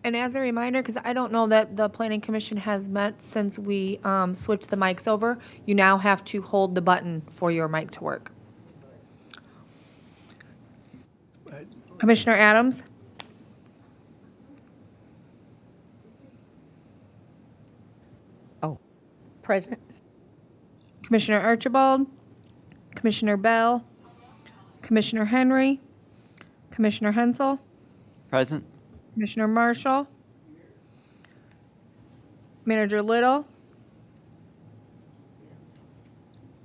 And as a reminder, because I don't know that the planning commission has met since we switched the mics over, you now have to hold the button for your mic to work. Commissioner Adams? Oh, present. Commissioner Archibald? Commissioner Bell? Commissioner Henry? Commissioner Hensel? Present. Commissioner Marshall? Manager Little?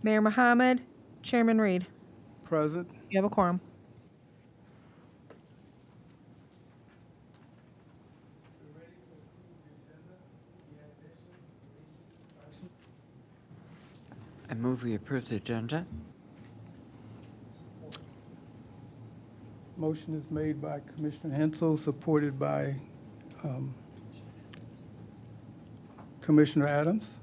Mayor Mohammed? Chairman Reed? Present. You have a quorum. I move we approve the agenda. Motion is made by Commissioner Hensel, supported by Commissioner Adams.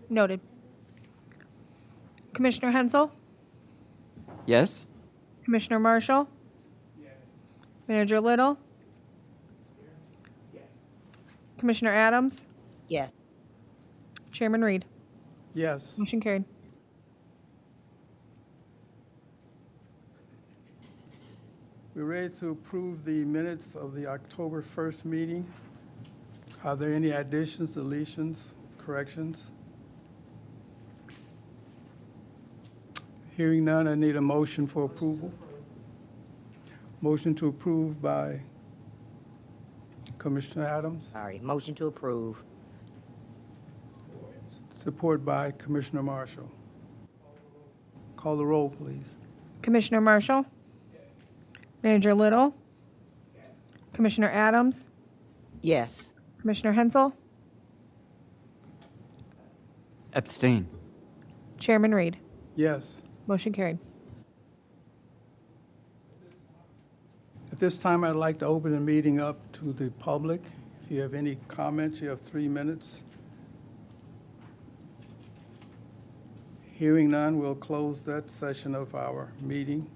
Noted. Commissioner Hensel? Yes. Commissioner Marshall? Manager Little? Commissioner Adams? Yes. Chairman Reed? Yes. Motion carried. We're ready to approve the minutes of the October 1st meeting. Are there any additions, deletions, corrections? Hearing none, I need a motion for approval. Motion to approve by Commissioner Adams, Sorry. Motion to approve. support by Commissioner Marshall. Call the roll, please. Commissioner Marshall? Manager Little? Commissioner Adams? Yes. Commissioner Hensel? Abstain. Chairman Reed? Yes. Motion carried. At this time, I'd like to open the meeting up to the public. If you have any comments, you have 3 minutes. Hearing none, we'll close that session of our meeting.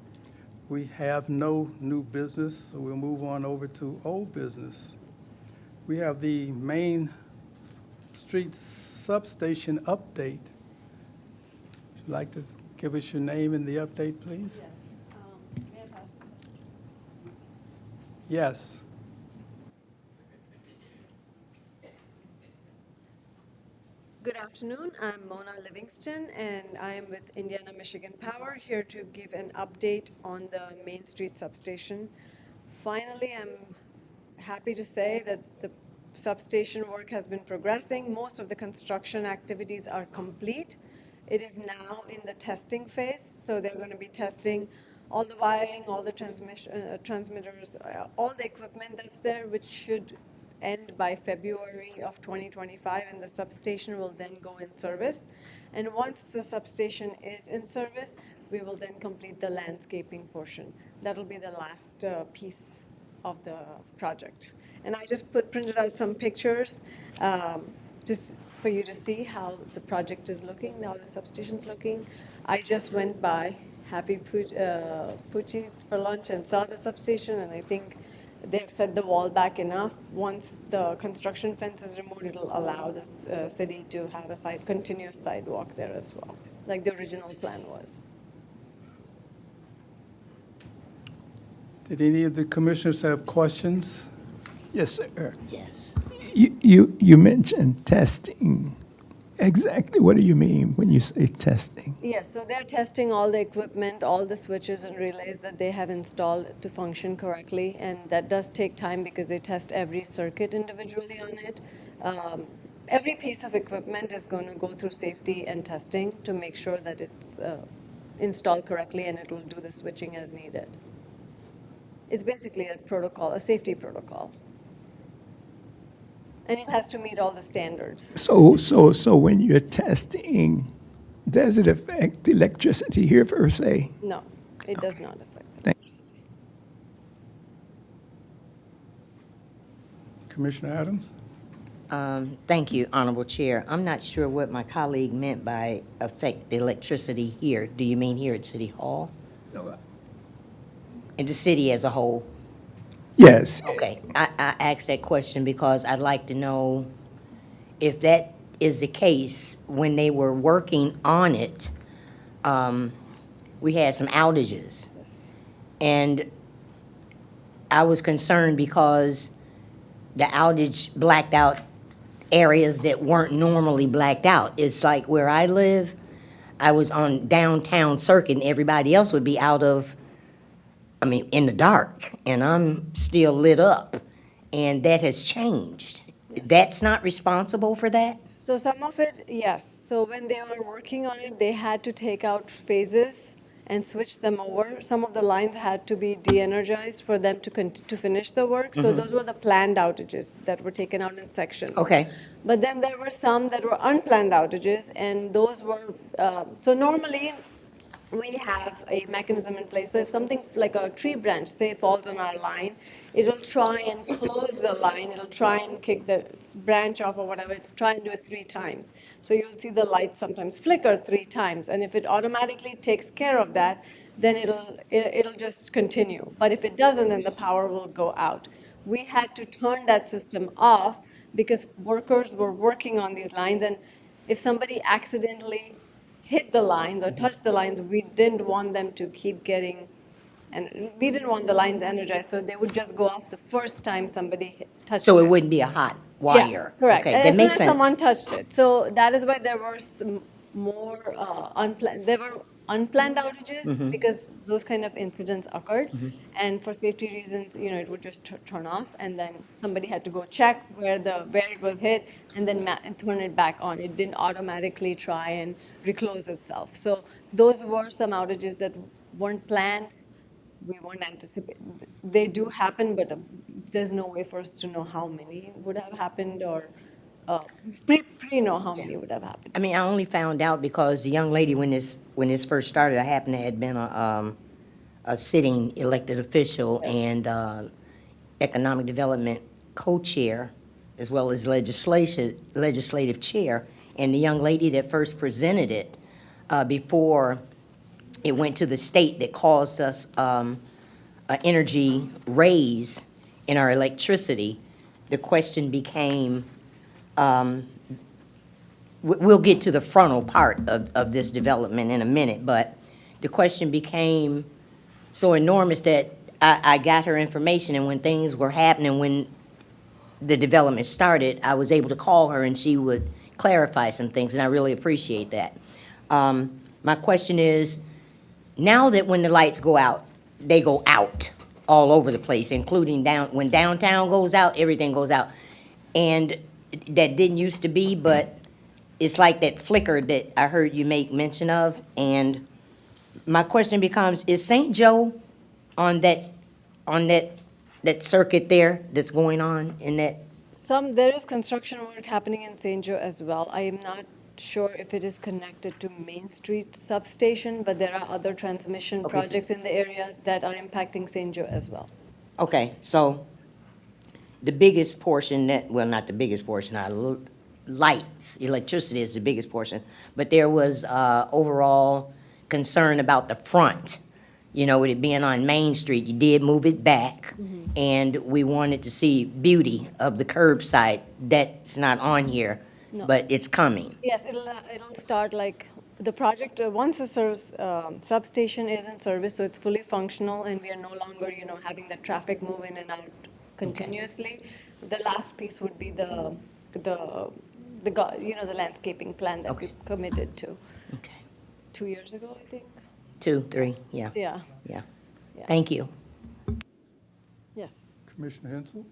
We have no new business, so we'll move on over to old business. We have the Main Street Substation update. Would you like to give us your name and the update, please? Yes. Good afternoon. I'm Mona Livingston, and I am with Indiana Michigan Power, here to give an update on the Main Street substation. Finally, I'm happy to say that the substation work has been progressing. Most of the construction activities are complete. It is now in the testing phase, so they're going to be testing all the wiring, all the transmitters, all the equipment that's there, which should end by February of 2025, and the substation will then go in service. And once the substation is in service, we will then complete the landscaping portion. That'll be the last piece of the project. And I just printed out some pictures just for you to see how the project is looking, how the substation's looking. I just went by Happy Pucci for lunch and saw the substation, and I think they've set the wall back enough. Once the construction fence is removed, it'll allow the city to have a continuous sidewalk there as well, like the original plan was. Did any of the commissioners have questions? Yes, sir. Yes. You mentioned testing. Exactly what do you mean when you say testing? Yes, so they're testing all the equipment, all the switches and relays that they have installed to function correctly, and that does take time because they test every circuit individually on it. Every piece of equipment is going to go through safety and testing to make sure that it's installed correctly and it will do the switching as needed. It's basically a protocol, a safety protocol. And it has to meet all the standards. So when you're testing, does it affect electricity here per se? No, it does not affect Thank- electricity. Commissioner Adams? Thank you, Honorable Chair. I'm not sure what my colleague meant by affect the electricity here. Do you mean here at City Hall? In the city as a whole? Yes. Okay, I asked that question because I'd like to know if that is the case, when they were working on it, we had some outages. And I was concerned because the outage blacked out areas that weren't normally blacked out. It's like where I live, I was on downtown circuit and everybody else would be in the dark, and I'm still lit up. And that has changed. That's not responsible for that? So some of it, yes. So when they were working on it, they had to take out phases and switch them over. Some of the lines had to be de-energized for them to finish the work. So those were the planned outages that were taken out in sections. Okay. But then there were some that were unplanned outages, and those were, so normally we have a mechanism in place. So if something like a tree branch, say, falls on our line, it'll try and close the line. It'll try and kick the branch off or whatever, try and do it 3 times. So you'll see the lights sometimes flicker 3 times. And if it automatically takes care of that, then it'll just continue. But if it doesn't, then the power will go out. We had to turn that system off because workers were working on these lines. And if somebody accidentally hit the lines or touched the lines, we didn't want them to keep getting, and we didn't want the lines energized, so they would just go off the first time somebody touched it. So it wouldn't be a hot wire? Yeah, correct. Okay, As that soon makes as sense. someone touched it. So that is why there were some more there were unplanned outages because those kind of incidents occurred. And for safety reasons, it would just turn off, and then somebody had to go check where it was hit and then turn it back on. It didn't automatically try and reclose itself. So those were some outages that weren't planned. We weren't anticipating. They do happen, but there's no way for us to know how many would have happened or pre-know how many would have happened. I only found out because the young lady, when this first started, I happened to had been a sitting elected official and economic development co-chair, as well as legislative chair. And the young lady that first presented it before it went to the state that caused us an energy raise in our electricity, the question became, we'll get to the frontal part of this development in a minute, but the question became so enormous that I got her information, and when things were happening, when the development started, I was able to call her and she would clarify some things, and I really appreciate that. My question is, now that when the lights go out, they go out all over the place, including when downtown goes out, everything goes out. And that didn't used to be, but it's like that flicker that I heard you make mention of. And my question becomes, is St. Joe on that circuit there that's going on in that? There is construction work happening in St. Joe as well. I am not sure if it is connected to Main Street substation, but there are other transmission Okay, so- projects in the area that are impacting St. Joe as well. Okay, so the biggest portion not the biggest portion, lights, electricity is the biggest portion, but there was overall concern about the front, with it being on Main Street. You did move it back, and we wanted to see beauty of the curbside. That's not on here, but it's coming. Yes, it'll start like the project, once the substation is in service, so it's fully functional, and we are no longer, having the traffic move in and out continuously. The last piece would be the landscaping plan that we committed to Okay. 2 years ago, I think. 2, 3, yeah. Yeah. Yeah. Yeah. Thank you. Yes. Commissioner Hensel?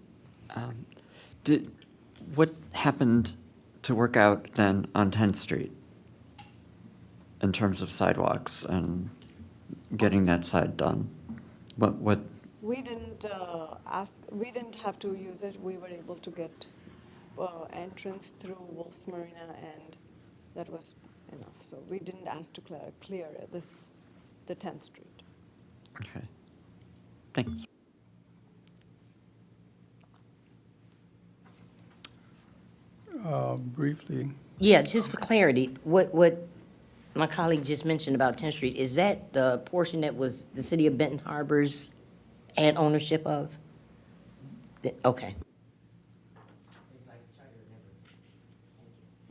What happened to work out then on 10th Street in terms of sidewalks and getting that side done? What? We didn't we didn't have to use it. We were able to get entrance through Wolf's Marina, and that was enough. So we didn't ask to clear the 10th Street. Okay. Thanks. briefly. Yeah, just for clarity, what my colleague just mentioned about 10th Street, is that the portion that was the city of Benton Harbor's had ownership of? Okay.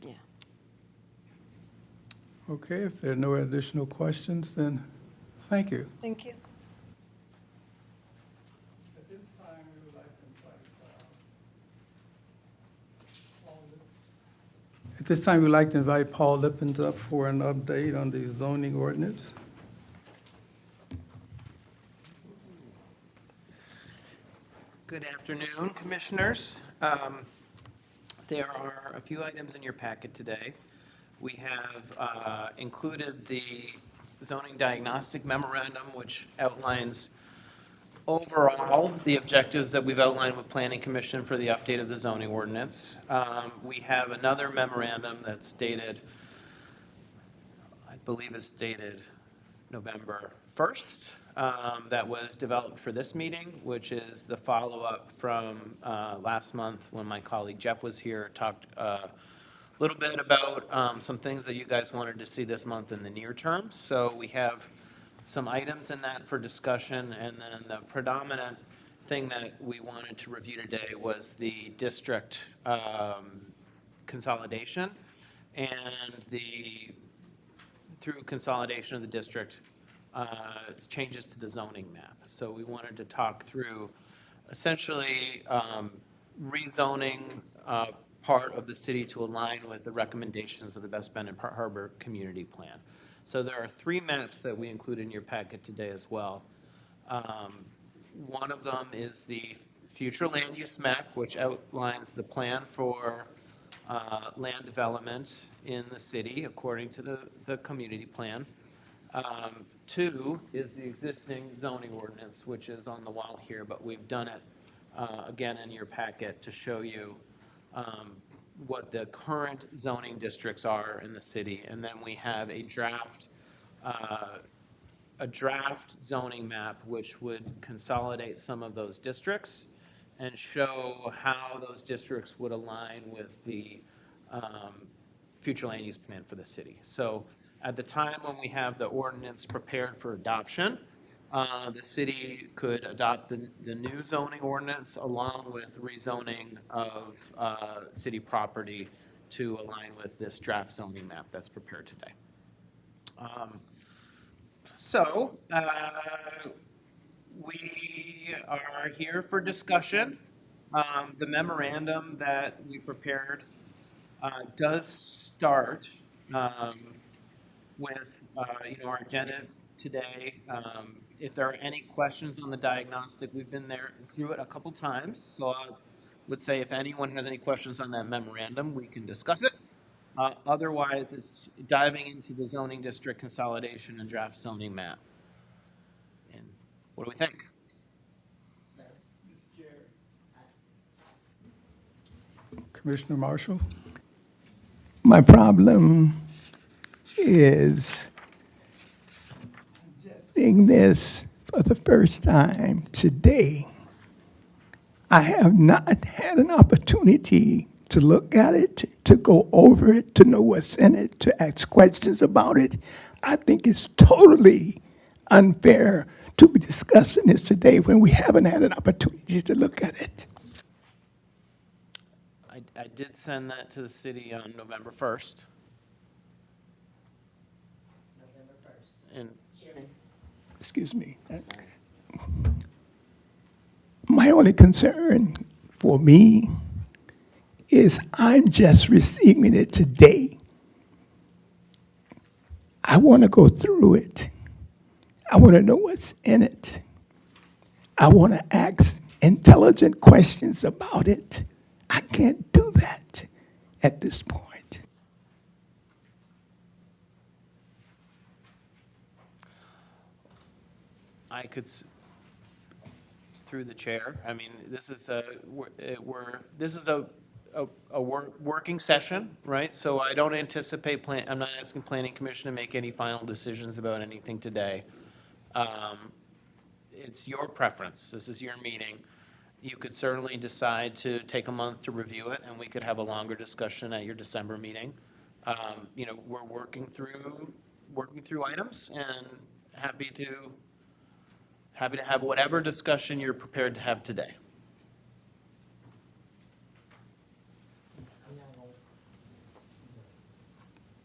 Yeah. Okay, if there are no additional questions, then thank you. Thank you. At this time, we would like to invite Paul Lippens up for an update on the zoning ordinance. Good afternoon, Commissioners. There are a few items in your packet today. We have included the zoning diagnostic memorandum, which outlines overall the objectives that we've outlined with Planning Commission for the update of the zoning ordinance. We have another memorandum that's dated, I believe it's dated November 1st, that was developed for this meeting, which is the follow-up from last month when my colleague Jeff was here, talked a little bit about some things that you guys wanted to see this month in the near term. So we have some items in that for discussion, and then the predominant thing that we wanted to review today was the district consolidation and through consolidation of the district, changes to the zoning map. So we wanted to talk through essentially rezoning part of the city to align with the recommendations of the West Bend and Part Harbor Community Plan. So there are 3 maps that we include in your packet today as well. One of them is the future land use map, which outlines the plan for land development in the city according to the community plan. 2 is the existing zoning ordinance, which is on the wall here, but we've done it again in your packet to show you what the current zoning districts are in the city. And then we have a draft zoning map, which would consolidate some of those districts and show how those districts would align with the future land use plan for the city. So at the time when we have the ordinance prepared for adoption, the city could adopt the new zoning ordinance along with rezoning of city property to align with this draft zoning map that's prepared today. We are here for discussion. The memorandum that we prepared does start with our agenda today. If there are any questions on the diagnostic, we've been through it a couple times, so I would say if anyone has any questions on that memorandum, we can discuss it. Otherwise, it's diving into the zoning district consolidation and draft zoning map. And what do we think? Commissioner Marshall? My problem is seeing this for the first time today. I have not had an opportunity to look at it, to go over it, to know what's in it, to ask questions about it. I think it's totally unfair to be discussing this today when we haven't had an opportunity to look at it. I did send that to the city on November 1st. And Excuse me. My only concern for me is I'm just receiving it today. I want to go through it. I want to know what's in it. I want to ask intelligent questions about it. I can't do that at this point. I could, through the chair, I mean, this is a working session, right? So I don't anticipate, I'm not asking Planning Commission to make any final decisions about anything today. It's your preference. This is your meeting. You could certainly decide to take a month to review it, and we could have a longer discussion at your December meeting. You know, we're working through items, and happy to have whatever discussion you're prepared to have today.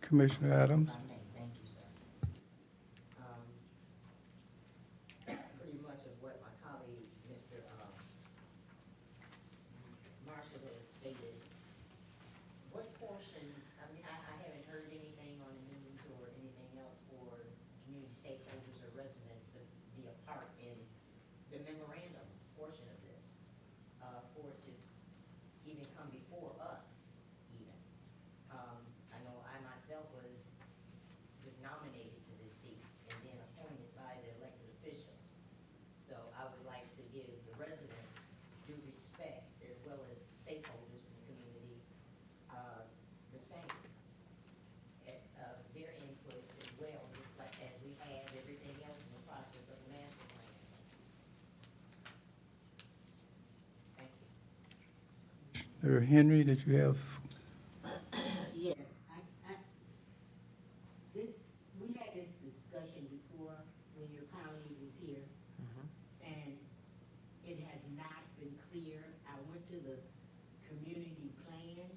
Commissioner Adams? Thank you, sir. Pretty much of what my colleague, Mr. Marshall has stated. What portion, I mean, I haven't heard anything on the news or anything else for community stakeholders or residents to be a part in the memorandum portion of this, for it to even come before us even. I know I myself was nominated to this seat and then appointed by the elected officials. So I would like to give the residents due respect as well as stakeholders in the community, the same. Their input as well, just like as we have everything else in the process of the master plan. Thank you. Henry, did you have? Yes, we had this discussion before when your colleague was here, and it has not been clear. I went to the community plan,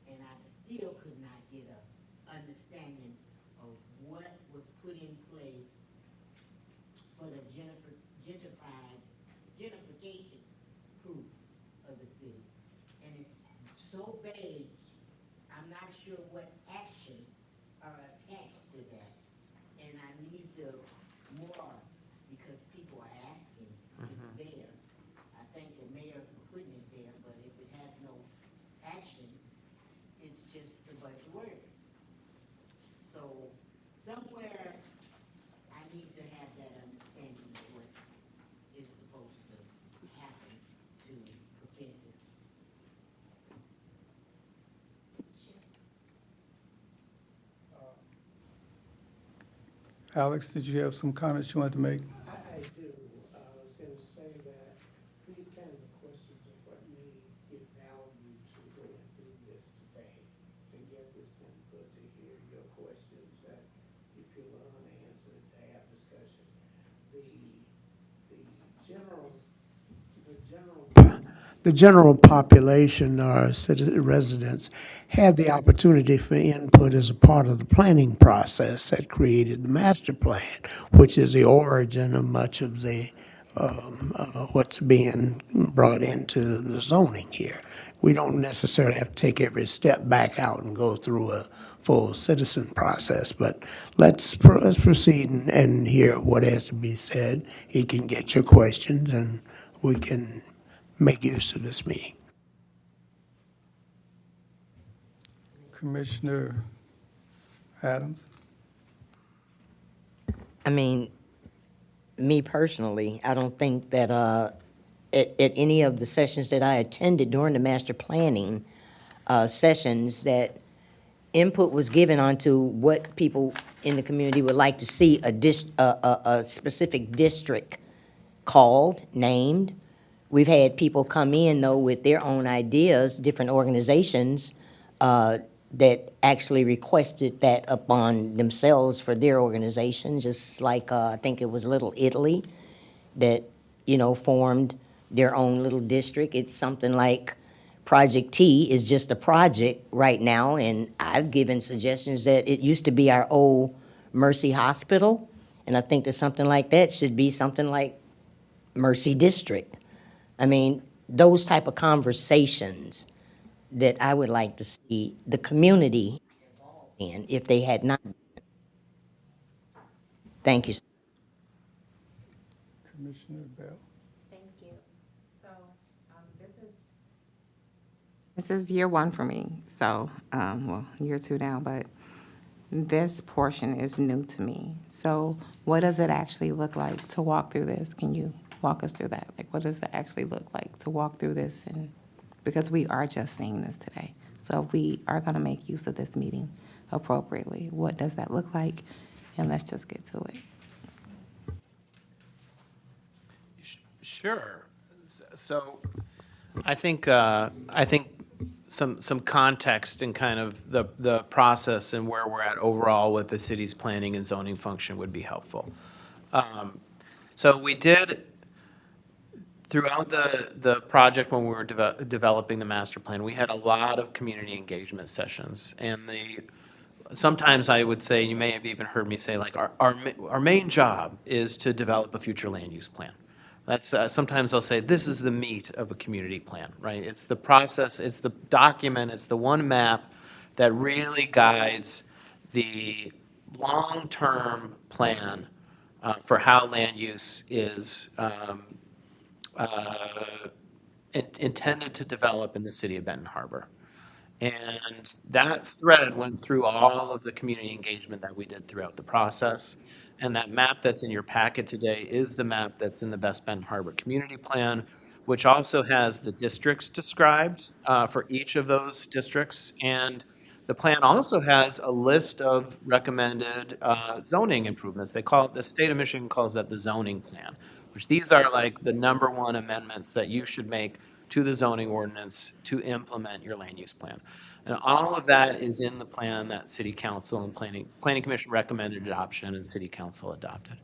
and I still could not get a understanding of what was put in place for the gentrification proof of the city. And it's so vague, I'm not sure what actions are attached to that. And I need to more, because people are asking, it's there. I thank the mayor for putting it there, but if it has no action, it's just a bunch of words. So somewhere, I need to have that understanding of what is supposed to happen to prevent this. Alex, did you have some comments you wanted to make? I do. I was going to say that these kinds of questions are what may give value to going through this today, to get this input, to hear your questions that you feel are unanswered, to have discussion. The general population or residents had the opportunity for input as a part of the planning process that created the master plan, which is the origin of much of the what's being brought into the zoning here. We don't necessarily have to take every step back out and go through a full citizen process, but let's proceed and hear what has to be said. You can get your questions, and we can make use of this meeting. Commissioner Adams? I mean, me personally, I don't think that at any of the sessions that I attended during the master planning sessions that input was given onto what people in the community would like to see a specific district called, named. We've had people come in, though, with their own ideas, different organizations that actually requested that upon themselves for their organization, just like I think it was Little Italy that, you know, formed their own little district. It's something like Project T is just a project right now, and I've given suggestions that it used to be our old Mercy Hospital, and I think that something like that should be something like Mercy District. I mean, those type of conversations that I would like to see the community involved in if they had not. Thank you. Commissioner Bell? Thank you. So, this is year one for me, so, well, year two now, but this portion is new to me. So what does it actually look like to walk through this? Can you walk us through that? Like, what does it actually look like to walk through this? And because we are just seeing this today. So if we are gonna make use of this meeting appropriately, what does that look like? And let's just get to it. Sure. So I think some context and kind of the process and where we're at overall with the city's planning and zoning function would be helpful. So we did, throughout the project when we were developing the master plan, we had a lot of community engagement sessions. And sometimes I would say, you may have even heard me say, like, our main job is to develop a future land use plan. That's, sometimes I'll say, this is the meat of a community plan, right? It's the process, it's the document, it's the one map that really guides the long-term plan for how land use is intended to develop in the city of Benton Harbor. And that thread went through all of the community engagement that we did throughout the process. And that map that's in your packet today is the map that's in the Best Benton Harbor Community Plan, which also has the districts described for each of those districts. And the plan also has a list of recommended zoning improvements. The state of Michigan calls that the zoning plan, which these are like the number one amendments that you should make to the zoning ordinance to implement your land use plan. And all of that is in the plan that City Council and Planning Commission recommended adoption and City Council adopted.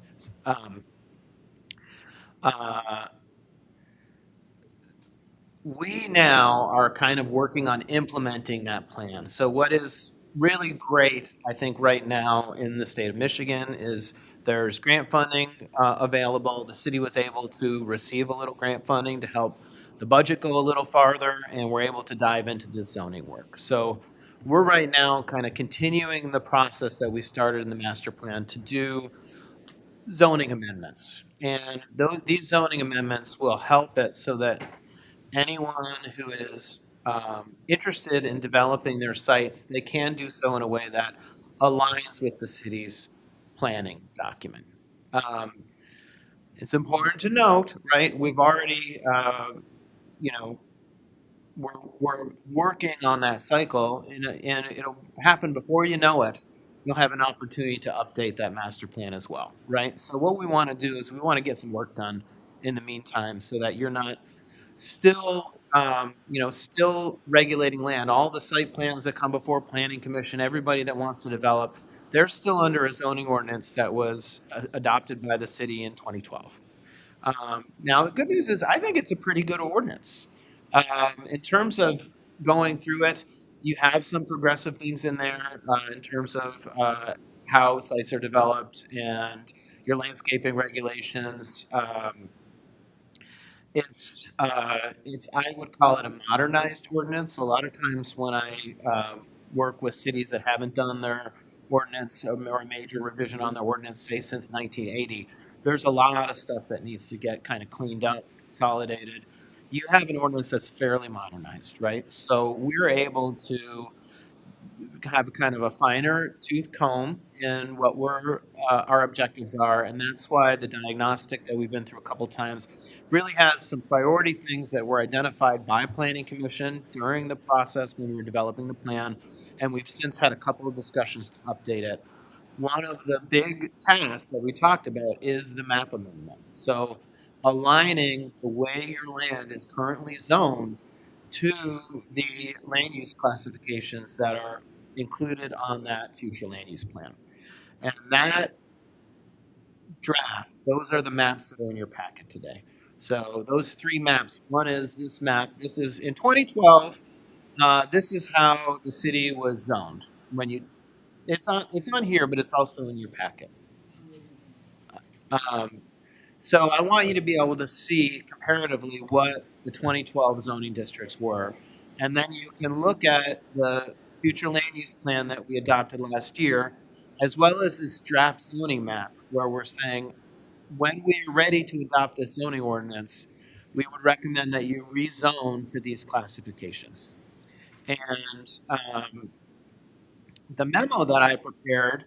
We now are kind of working on implementing that plan. So what is really great, I think, right now in the state of Michigan is there's grant funding available. The city was able to receive a little grant funding to help the budget go a little farther, and we're able to dive into this zoning work. So we're right now kind of continuing the process that we started in the master plan to do zoning amendments. And these zoning amendments will help it so that anyone who is interested in developing their sites, they can do so in a way that aligns with the city's planning document. It's important to note, right, we've already, we're working on that cycle, and it'll happen before you know it. You'll have an opportunity to update that master plan as well, right? So what we want to do is we want to get some work done in the meantime so that you're not still, still regulating land. All the site plans that come before Planning Commission, everybody that wants to develop, they're still under a zoning ordinance that was adopted by the city in 2012. Now, the good news is I think it's a pretty good ordinance. In terms of going through it, you have some progressive things in there in terms of how sites are developed and your landscaping regulations. I would call it a modernized ordinance. A lot of times when I work with cities that haven't done their ordinance or a major revision on their ordinance, say since 1980, there's a lot of stuff that needs to get kind of cleaned up, consolidated. You have an ordinance that's fairly modernized, right? So we're able to have kind of a finer tooth comb in what our objectives are, and that's why the diagnostic that we've been through a couple times really has some priority things that were identified by Planning Commission during the process when we were developing the plan, and we've since had a couple of discussions to update it. One of the big tasks that we talked about is the map amendment. So aligning the way your land is currently zoned to the land use classifications that are included on that future land use plan. And that draft, those are the maps that are in your packet today. So those three maps, one is this map. This is in 2012. This is how the city was zoned. It's on here, but it's also in your packet. So I want you to be able to see comparatively what the 2012 zoning districts were, and then you can look at the future land use plan that we adopted last year, as well as this draft zoning map, where we're saying, when we're ready to adopt this zoning ordinance, we would recommend that you rezone to these classifications. And the memo that I prepared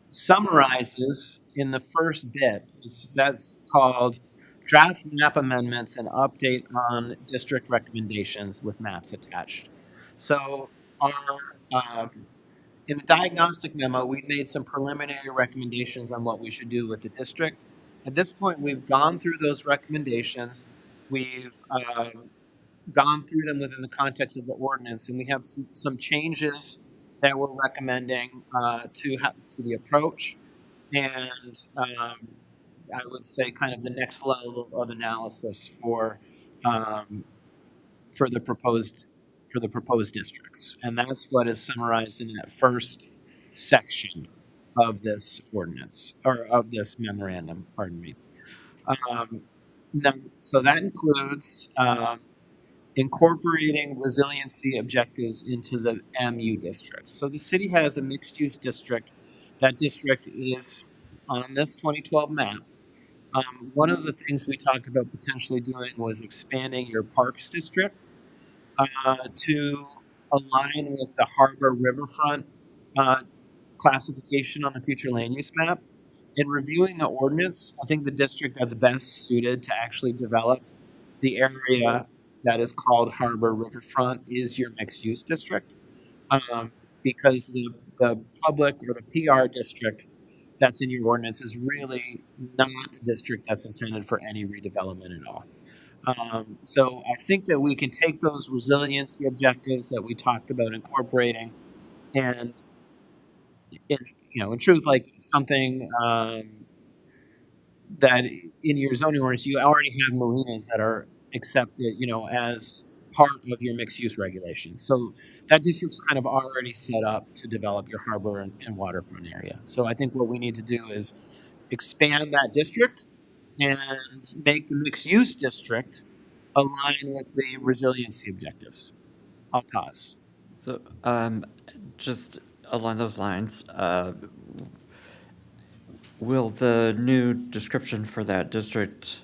summarizes in the first bit. That's called Draft Map Amendments and Update on District Recommendations with Maps Attached. So in the diagnostic memo, we made some preliminary recommendations on what we should do with the district. At this point, we've gone through those recommendations. We've gone through them within the context of the ordinance, and we have some changes that we're recommending to the approach, and I would say kind of the next level of analysis for the proposed districts, and that's what is summarized in that first section of this ordinance or of this memorandum. Pardon me. Now, so that includes incorporating resiliency objectives into the MU district. So the city has a mixed-use district. That district is on this 2012 map. One of the things we talked about potentially doing was expanding your parks district to align with the harbor riverfront classification on the future land use map. In reviewing the ordinance, I think the district that's best suited to actually develop the area that is called harbor riverfront is your mixed use district, because the public or the PR district that's in your ordinance is really not a district that's intended for any redevelopment at all. So I think that we can take those resiliency objectives that we talked about incorporating, and in truth, like something that in your zoning ordinance, you already have marinas that are accepted, as part of your mixed use regulations. So that district's kind of already set up to develop your harbor and waterfront area. So I think what we need to do is expand that district and make the mixed use district align with the resiliency objectives. I'll pause. So, just along those lines, will the new description for that district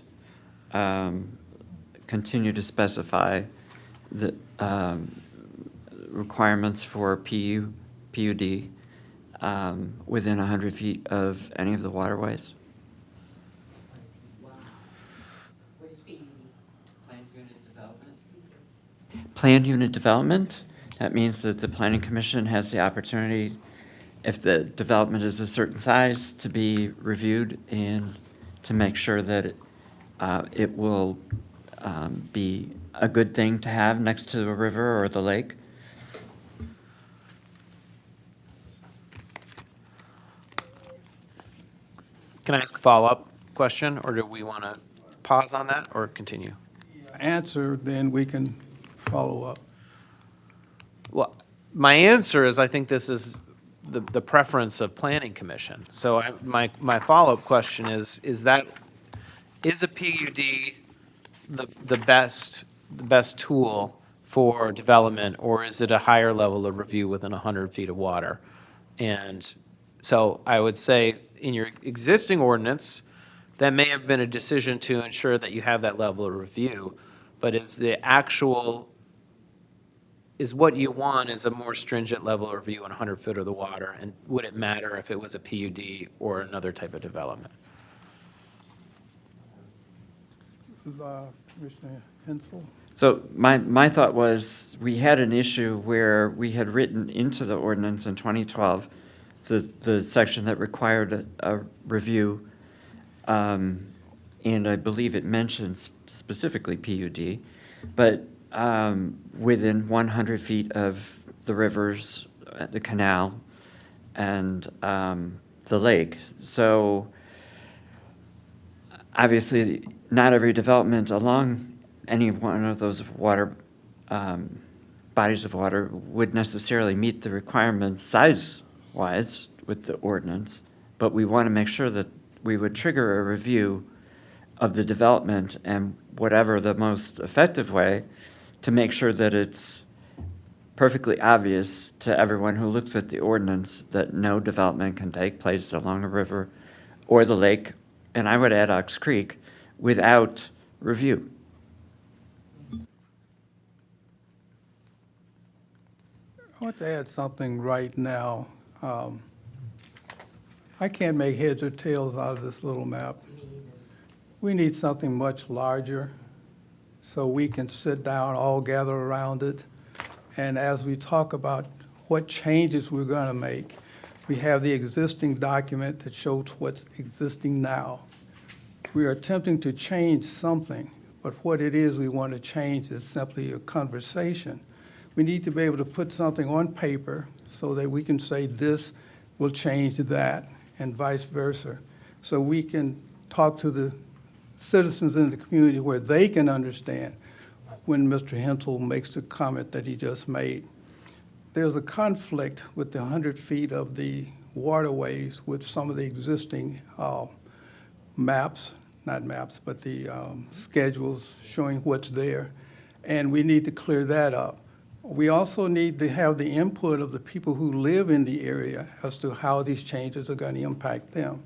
continue to specify the requirements for PUD within 100 feet of any of the waterways? What is PUD? Planned unit development. Planned unit development, that means that the planning commission has the opportunity, if the development is a certain size, to be reviewed and to make sure that it will be a good thing to have next to a river or the lake. Can I ask a follow-up question, or do we want to pause on that or continue? Answer, then we can follow up. Well, my answer is I think this is the preference of Planning Commission. So my follow-up question is a PUD the best tool for development, or is it a higher level of review within 100 feet of water? And so I would say in your existing ordinance, that may have been a decision to ensure that you have that level of review, but is what you want is a more stringent level of review on 100 foot of the water, and would it matter if it was a PUD or another type of development? Commissioner Hensel? So my thought was, we had an issue where we had written into the ordinance in 2012, the section that required a review, and I believe it mentions specifically PUD, but within 100 feet of the rivers, the canal, and the lake. So obviously, not every development along any one of those water bodies of water would necessarily meet the requirements size-wise with the ordinance, but we want to make sure that we would trigger a review of the development and whatever the most effective way to make sure that it's perfectly obvious to everyone who looks at the ordinance that no development can take place along a river or the lake, and I would add Ox Creek, without review. I want to add something right now. I can't make heads or tails out of this little map. We need something much larger so we can sit down, all gather around it. And as we talk about what changes we're going to make, we have the existing document that shows what's existing now. We are attempting to change something, but what it is we want to change is simply a conversation. We need to be able to put something on paper so that we can say this will change that, and vice versa. So we can talk to the citizens in the community where they can understand when Mr. Hensel makes the comment that he just made. There's a conflict with the 100 feet of the waterways with some of the existing maps, not maps, but the schedules showing what's there, and we need to clear that up. We also need to have the input of the people who live in the area as to how these changes are going to impact them.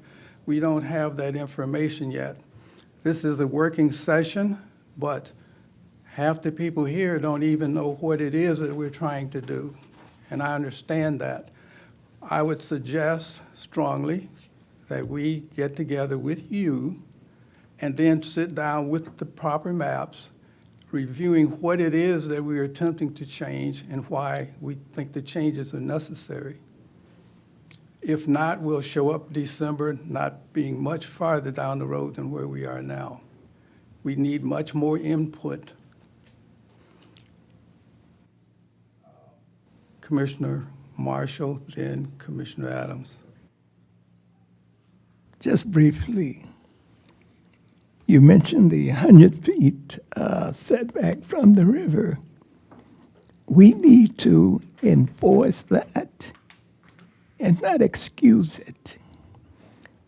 We don't have that information yet. This is a working session, but half the people here don't even know what it is that we're trying to do, and I understand that. I would suggest strongly that we get together with you and then sit down with the proper maps, reviewing what it is that we are attempting to change and why we think the changes are necessary. If not, we'll show up December not being much farther down the road than where we are now. We need much more input. Commissioner Marshall, then Commissioner Adams. Just briefly, you mentioned the 100 feet setback from the river. We need to enforce that and not excuse it.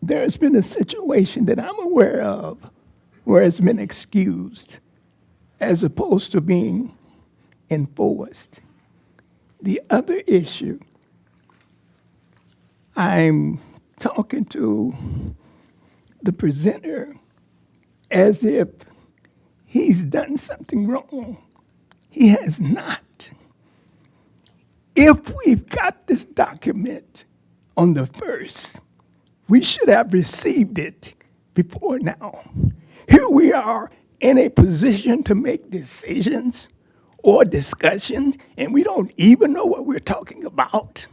There's been a situation that I'm aware of where it's been excused as opposed to being enforced. The other issue, I'm talking to the presenter as if he's done something wrong. He has not. If we've got this document on the 1st, we should have received it before now. Here we are in a position to make decisions or discussions, and we don't even know what we're talking about.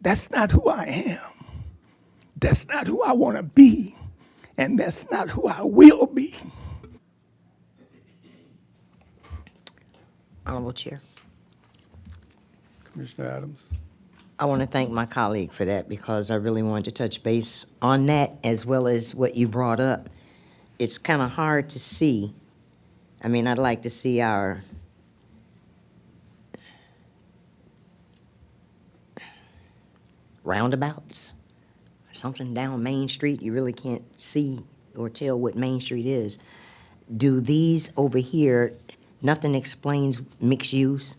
That's not who I am. That's not who I want to be. And that's not who I will be. Honorable Chair, Commissioner Adams. I want to thank my colleague for that because I really wanted to touch base on that as well as what you brought up. It's kind of hard to see. I mean, I'd like to see our roundabouts or something down Main Street. You really can't see or tell what Main Street is. Do these over here, nothing explains mixed use?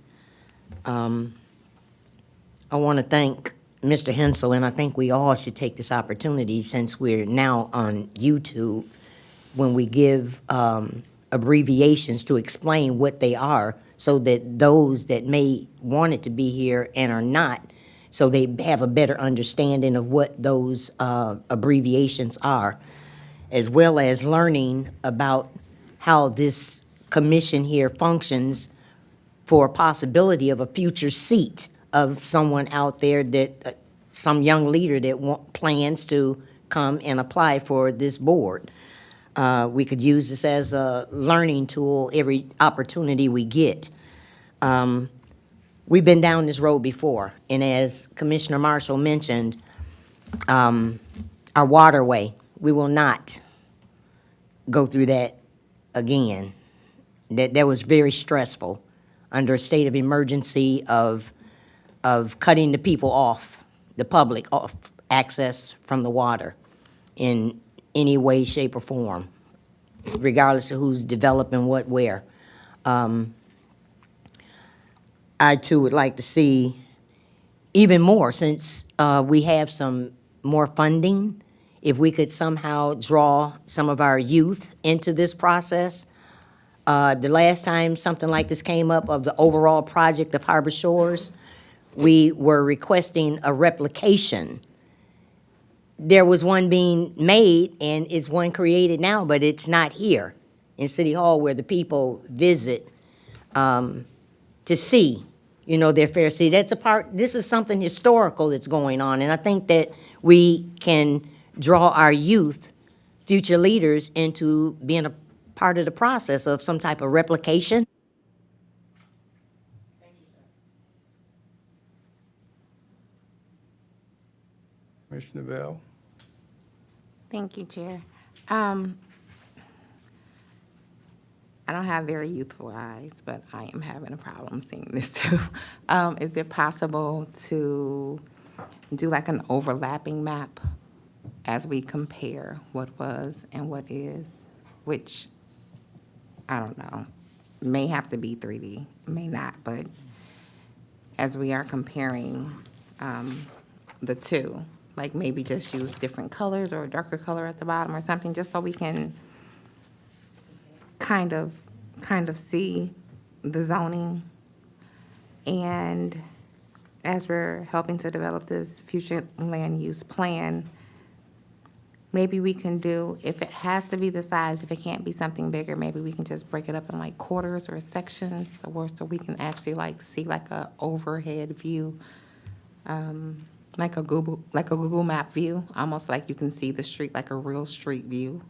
I want to thank Mr. Hensel, and I think we all should take this opportunity since we're now on YouTube, when we give abbreviations to explain what they are so that those that may want it to be here and are not, so they have a better understanding of what those abbreviations are, as well as learning about how this commission here functions for a possibility of a future seat of someone out there that, some young leader that plans to come and apply for this board. We could use this as a learning tool every opportunity we get. We've been down this road before, and as Commissioner Marshall mentioned, our waterway, we will not go through that again. That was very stressful under a state of emergency of cutting the people off, the public off access from the water in any way, shape, or form, regardless of who's developing what where. I too would like to see even more, since we have some more funding, if we could somehow draw some of our youth into this process. The last time something like this came up of the overall project of Harbor Shores, we were requesting a replication. There was one being made, and it's one created now, but it's not here in City Hall where the people visit to see, their fair city. This is something historical that's going on, and I think that we can draw our youth future leaders into being a part of the process of some type of replication. Commissioner Bell? Thank you, Chair. I don't have very youthful eyes, but I am having a problem seeing this too. Is it possible to do like an overlapping map as we compare what was and what is? Which, I don't know, may have to be 3D, may not, but as we are comparing the two, like maybe just use different colors or a darker color at the bottom or something, just so we can kind of see the zoning. And as we're helping to develop this future land use plan, maybe we can do, if it has to be the size, if it can't be something bigger, maybe we can just break it up in like quarters or sections, or so we can actually like see like a overhead view, like a Google map view, almost like you can see the street like a real street view.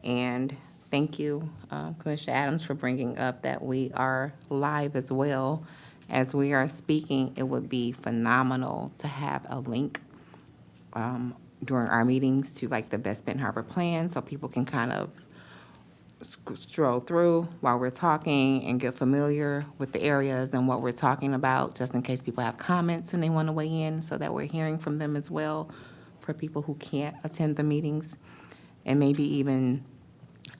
And thank you, Commissioner Adams, for bringing up that we are live as well. As we are speaking, it would be phenomenal to have a link during our meetings to like the Best Benton Harbor plan, so people can kind of stroll through while we're talking and get familiar with the areas and what we're talking about, just in case people have comments and they want to weigh in, so that we're hearing from them as well, for people who can't attend the meetings. And maybe even,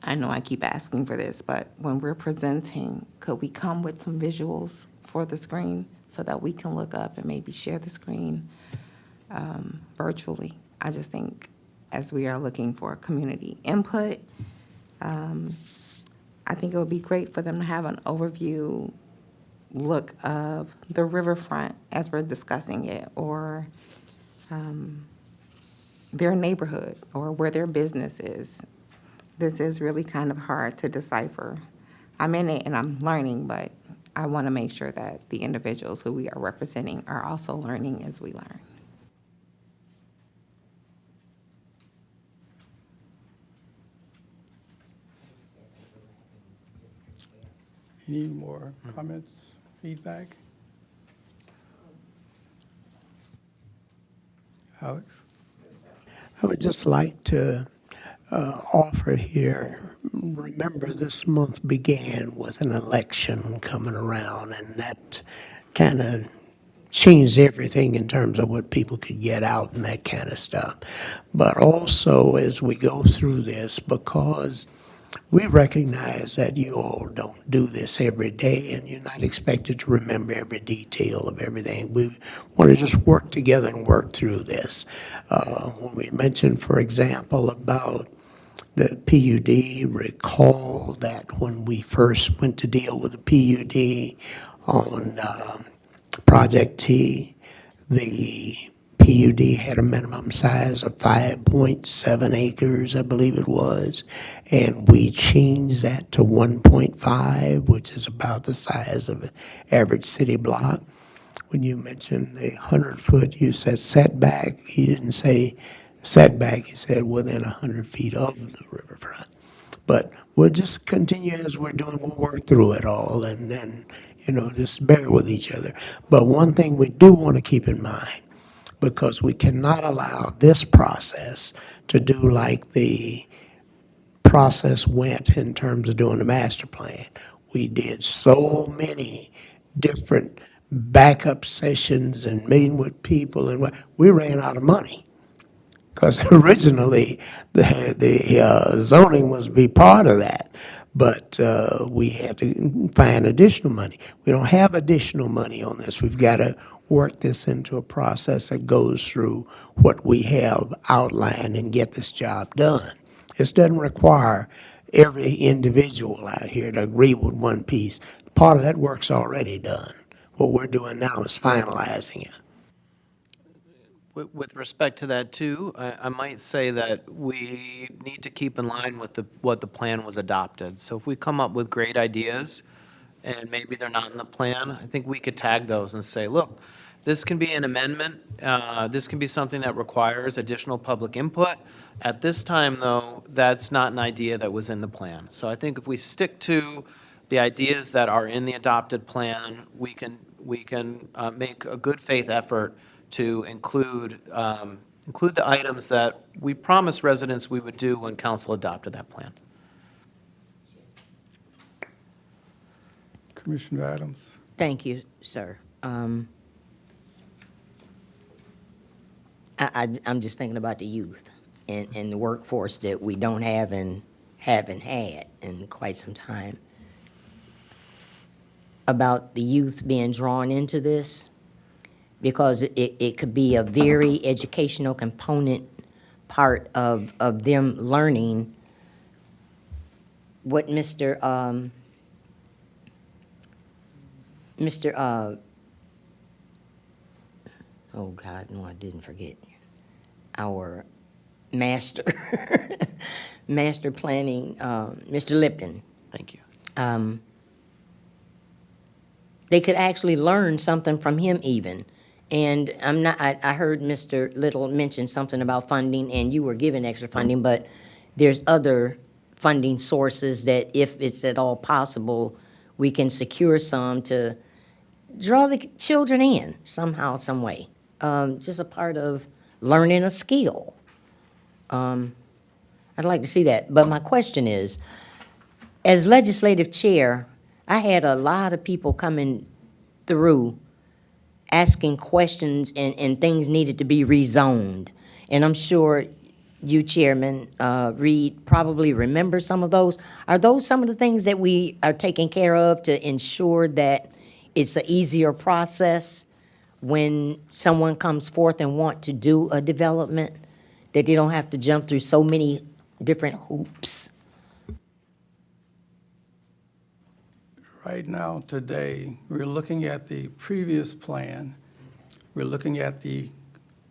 I know I keep asking for this, but when we're presenting, could we come with some visuals for the screen so that we can look up and maybe share the screen virtually? I just think as we are looking for community input, I think it would be great for them to have an overview look of the riverfront as we're discussing it, or their neighborhood, or where their business is. This is really kind of hard to decipher. I'm in it and I'm learning, but I want to make sure that the individuals who we are representing are also learning as we learn. Any more comments, feedback? Alex? I would just like to offer here, remember this month began with an election coming around, and that kind of changed everything in terms of what people could get out and that kind of stuff. But also as we go through this, because we recognize that you all don't do this every day and you're not expected to remember every detail of everything. We want to just work together and work through this. When we mentioned, for example, about the PUD, recall that when we first went to deal with the PUD on Project T, the PUD had a minimum size of 5.7 acres, I believe it was, and we changed that to 1.5, which is about the size of an average city block. When you mentioned the 100-foot, you said setback. He didn't say setback, he said within 100 feet of the riverfront. But we'll just continue as we're doing, we'll work through it all, and then, just bear with each other. But one thing we do want to keep in mind, because we cannot allow this process to do like the process went in terms of doing the master plan. We did so many different backup sessions and meeting with people, and we ran out of money. Because originally, the zoning was to be part of that, but we had to find additional money. We don't have additional money on this. We've got to work this into a process that goes through what we have outlined and get this job done. This doesn't require every individual out here to agree with one piece. Part of that work's already done. What we're doing now is finalizing it. With respect to that too, I might say that we need to keep in line with what the plan was adopted. So if we come up with great ideas and maybe they're not in the plan, I think we could tag those and say, look, This can be an amendment. This can be something that requires additional public input. At this time, though, that's not an idea that was in the plan. So I think if we stick to the ideas that are in the adopted plan, we can make a good faith effort to include the items that we promised residents we would do when council adopted that plan. Commissioner Adams. Thank you, sir. I'm just thinking about the youth and the workforce that we don't have and haven't had in quite some time. About the youth being drawn into this, because it could be a very educational component part of them learning what Mr. Oh God, no, I didn't forget. Our master, master planning, Mr. Lipton. Thank you. They could actually learn something from him even. And I heard Mr. Little mention something about funding, and you were given extra funding, but there's other funding sources that, if it's at all possible, we can secure some to draw the children in somehow, some way. Just a part of learning a skill. I'd like to see that. But my question is, as legislative chair, I had a lot of people coming through asking questions, and things needed to be rezoned. And I'm sure you, Chairman Reed, probably remember some of those. Are those some of the things that we are taking care of to ensure that it's an easier process when someone comes forth and want to do a development, that they don't have to jump through so many different hoops? Right now, today, we're looking at the previous plan. We're looking at the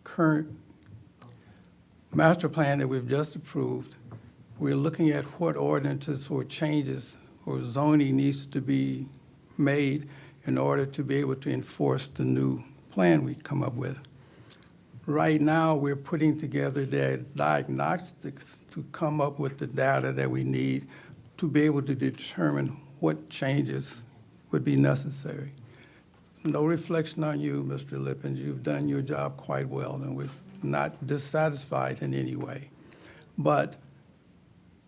current master plan that we've just approved. We're looking at what ordinances or changes or zoning needs to be made in order to be able to enforce the new plan we come up with. Right now, we're putting together the diagnostics to come up with the data that we need to be able to determine what changes would be necessary. No reflection on you, Mr. Lippens. You've done your job quite well, and we're not dissatisfied in any way. But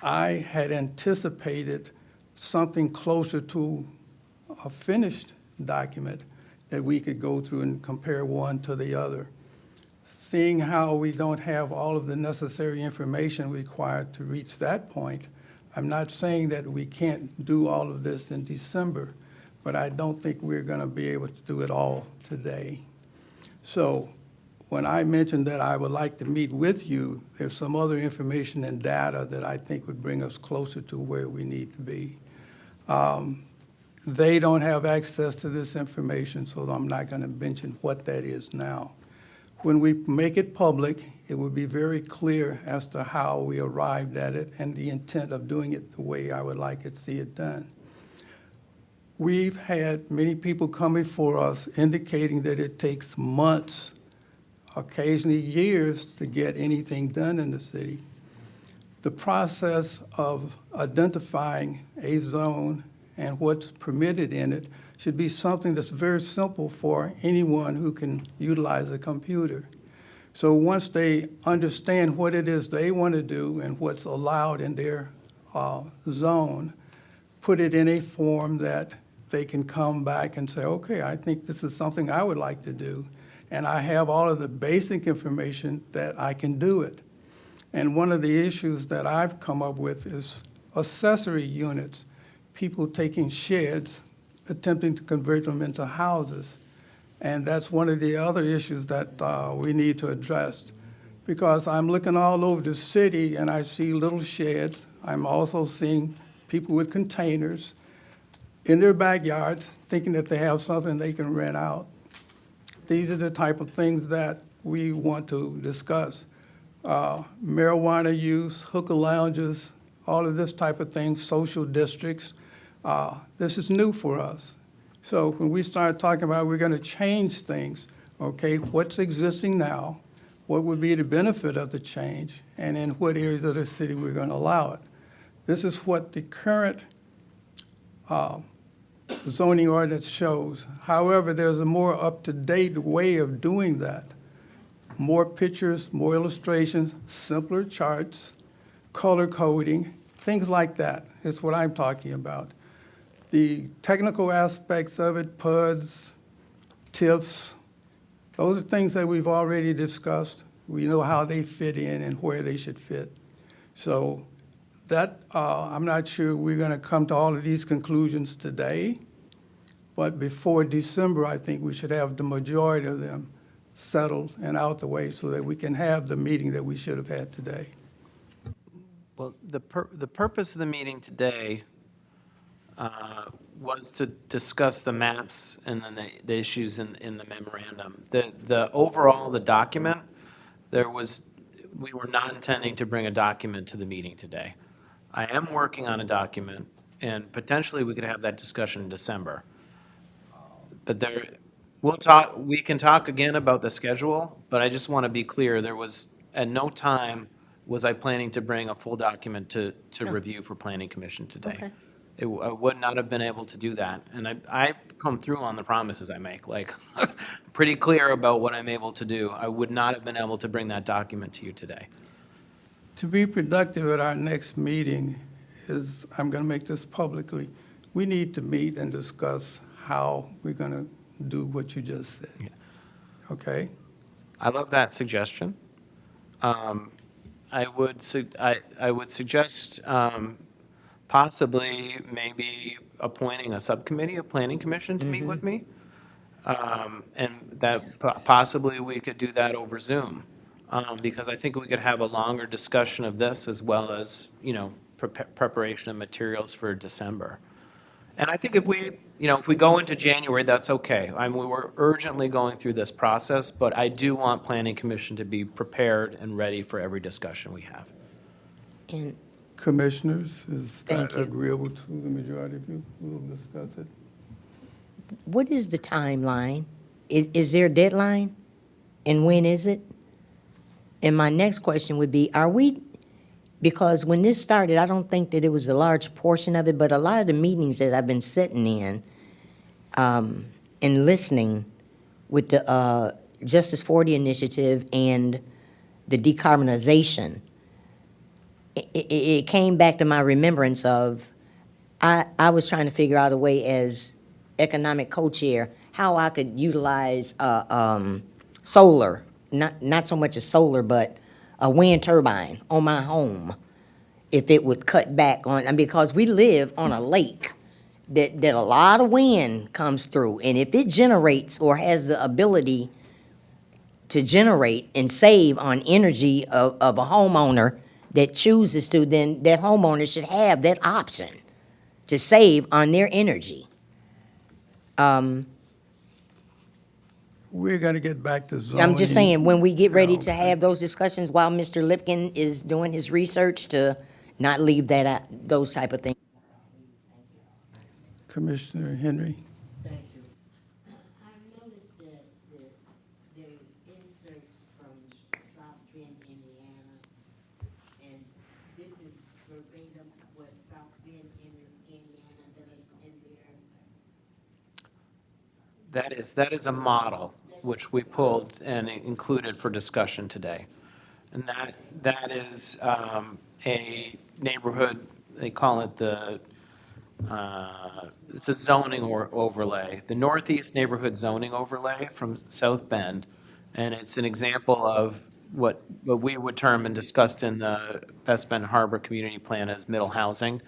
I had anticipated something closer to a finished document that we could go through and compare one to the other. Seeing how we don't have all of the necessary information required to reach that point, I'm not saying that we can't do all of this in December, but I don't think we're going to be able to do it all today. So when I mentioned that I would like to meet with you, there's some other information and data that I think would bring us closer to where we need to be. They don't have access to this information, so I'm not going to mention what that is now. When we make it public, it will be very clear as to how we arrived at it and the intent of doing it the way I would like to see it done. We've had many people come before us indicating that it takes months, occasionally years, to get anything done in the city. The process of identifying a zone and what's permitted in it should be something that's very simple for anyone who can utilize a computer. So once they understand what it is they want to do and what's allowed in their zone, put it in a form that they can come back and say, okay, I think this is something I would like to do, and I have all of the basic information that I can do it. And one of the issues that I've come up with is accessory units, people taking sheds, attempting to convert them into houses. And that's one of the other issues that we need to address. Because I'm looking all over the city and I see little sheds. I'm also seeing people with containers in their backyards thinking that they have something they can rent out. These are the type of things that we want to discuss. Marijuana use, hookah lounges, all of this type of thing, social districts. This is new for us. So when we start talking about we're going to change things, Okay, what's existing now? What would be the benefit of the change? And in what areas of the city we're going to allow it? This is what the current zoning ordinance shows. However, there's a more up-to-date way of doing that. More pictures, more illustrations, simpler charts, color coding, things like that is what I'm talking about. The technical aspects of it, PUDs, TIFs, those are things that we've already discussed. We know how they fit in and where they should fit. So that, I'm not sure we're going to come to all of these conclusions today, but before December, I think we should have the majority of them settled and out the way so that we can have the meeting that we should have had today. Well, the purpose of the meeting today was to discuss the maps and then the issues in the memorandum. The overall, the document, we were not intending to bring a document to the meeting today. I am working on a document, and potentially we could have that discussion in December. But we can talk again about the schedule, but I just want to be clear, at no time was I planning to bring a full document to review for Planning Commission today. Okay. I would not have been able to do that. And I come through on the promises I make, like, pretty clear about what I'm able to do. I would not have been able to bring that document to you today. To be productive at our next meeting is, I'm going to make this publicly, we need to meet and discuss how we're going to do what you just said. Yeah. Okay? I love that suggestion. I would suggest possibly maybe appointing a subcommittee of Planning Commission to meet with me. And that possibly we could do that over Zoom. Because I think we could have a longer discussion of this as well as, preparation of materials for December. And I think if we go into January, that's okay. We're urgently going through this process, but I do want Planning Commission to be prepared and ready for every discussion we have. And Commissioners, is Thank that you. agreeable to the majority of you? We'll discuss it. what is the timeline? Is there a deadline? And when is it? And my next question would be, because when this started, I don't think that it was a large portion of it, but a lot of the meetings that I've been sitting in and listening with the Justice 40 initiative and the decarbonization, it came back to my remembrance of, I was trying to figure out a way as economic co-chair, how I could utilize solar, not so much as solar, but a wind turbine on my home, if it would cut back on, and because we live on a lake that a lot of wind comes through, and if it generates or has the ability to generate and save on energy of a homeowner that chooses to, then that homeowner should have that option to save on their energy. We're going to get back to zoning. I'm just saying, when we get ready Yeah, to have those discussions while Mr. Lipkin is doing his research, to not leave that out, those type of things. Commissioner Henry? Thank you. I've noticed that there's inserts from South Bend, Indiana, and this is verbatim what South Bend, Indiana does in there. That is a model which we pulled and included for discussion today. And that is a neighborhood, they call it it's a zoning overlay, the Northeast Neighborhood Zoning Overlay from South Bend. And it's an example of what we would term and discussed in the West Bend Harbor Community Plan as middle housing.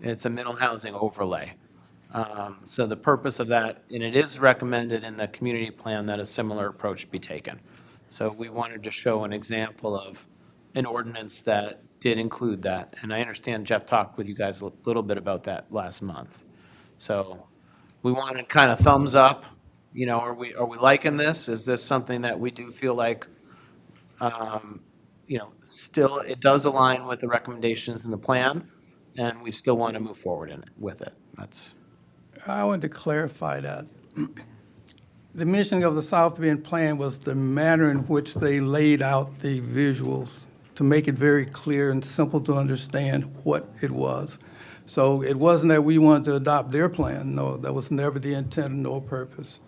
It's a middle housing overlay. So the purpose of that, and it is recommended in the community plan that a similar approach be taken. So we wanted to show an example of an ordinance that did include that. And I understand Jeff talked with you guys a little bit about that last month. So we wanted kind of thumbs up, are we liking this? Is this something that we do feel like, still it does align with the recommendations in the plan, and we still want to move forward with it. I want to clarify that. The mission of the South Bend Plan was the manner in which they laid out the visuals to make it very clear and simple to understand what it was. So it wasn't that we wanted to adopt their plan. No, that was never the intent nor purpose.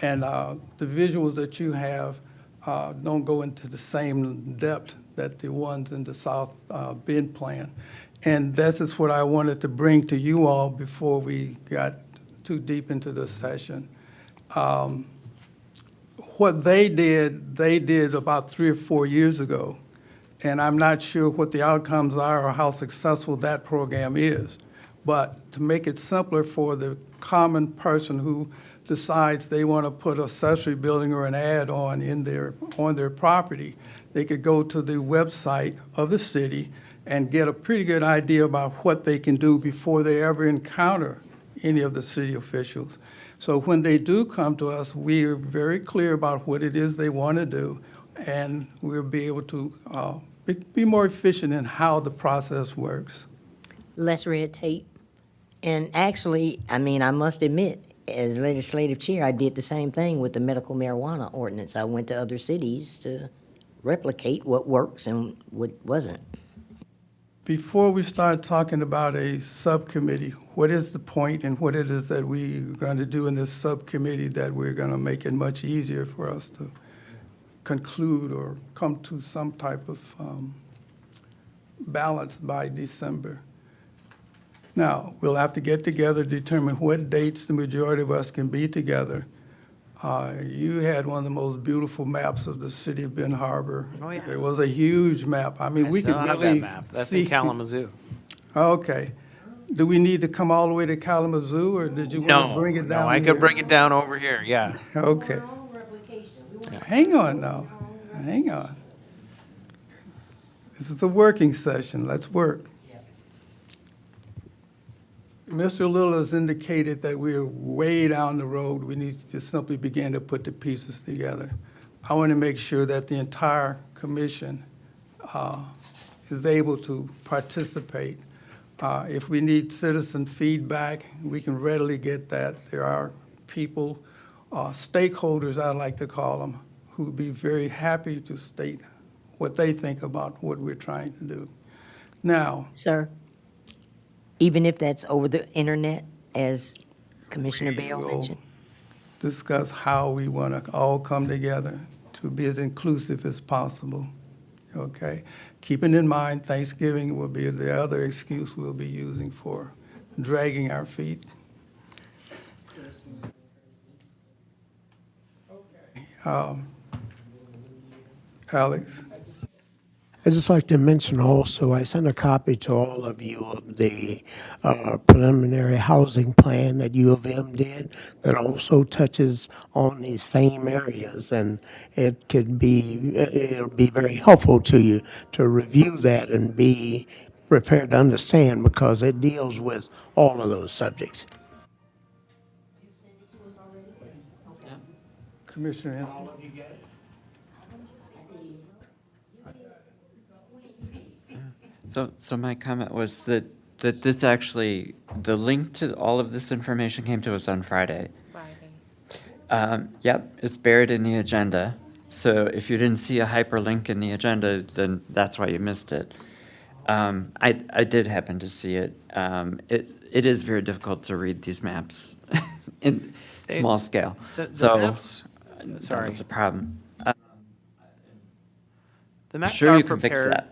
And the visuals that you have don't go into the same depth that the ones in the South Bend Plan. And this is what I wanted to bring to you all before we got too deep into the session. What they did about 3 or 4 years ago, and I'm not sure what the outcomes are or how successful that program is. But to make it simpler for the common person who decides they want to put an accessory building or an add-on on their property, they could go to the website of the city and get a pretty good idea about what they can do before they ever encounter any of the city officials. So when they do come to us, we are very clear about what it is they want to do, and we'll be able to be more efficient in how the process works. Less red tape. And actually, I mean, I must admit, as legislative chair, I did the same thing with the medical marijuana ordinance. I went to other cities to replicate what works and what wasn't. Before we start talking about a subcommittee, what is the point and what it is that we're going to do in this subcommittee that we're going to make it much easier for us to conclude or come to some type of balance by December? Now, we'll have to get together, determine what dates the majority of us can be together. You had one of the most beautiful maps of the city of Ben Harbor. Oh, yeah. There was a huge map. I mean, I we could still have that really map. That's see. in Kalamazoo. Okay. Do we need to come all the way to Kalamazoo, or did you want to No, bring it down no, I here? could bring it down over here, yeah. Okay. Hang on now. Hang on. This is a working session. Let's work. Mr. Little has indicated that we're way down the road. We need to simply begin to put the pieces together. I want to make sure that the entire commission is able to participate. If we need citizen feedback, we can readily get that. There are people, stakeholders, I like to call them, who would be very happy to state what they think about what we're trying to do. Now, Sir, even if that's over the internet, as Commissioner We Bell will mentioned? discuss how we want to all come together to be as inclusive as possible, okay? Keeping in mind Thanksgiving will be the other excuse we'll be using for dragging our feet. Alex? I'd just like to mention also, I sent a copy to all of you of the preliminary housing plan that U of M did that also touches on these same areas, and it'll be very helpful to you to review that and be prepared to understand, because it deals with all of those subjects. Commissioner Henson? So my comment was that this actually, the link to all of this information came to us on Friday. Yep, it's buried in the agenda. So if you didn't see a hyperlink in the agenda, then that's why you missed it. I did happen to see it. It is very difficult to read these maps in small scale. The So maps, sorry, that's a problem. the maps Sure are you can fix prepared. that.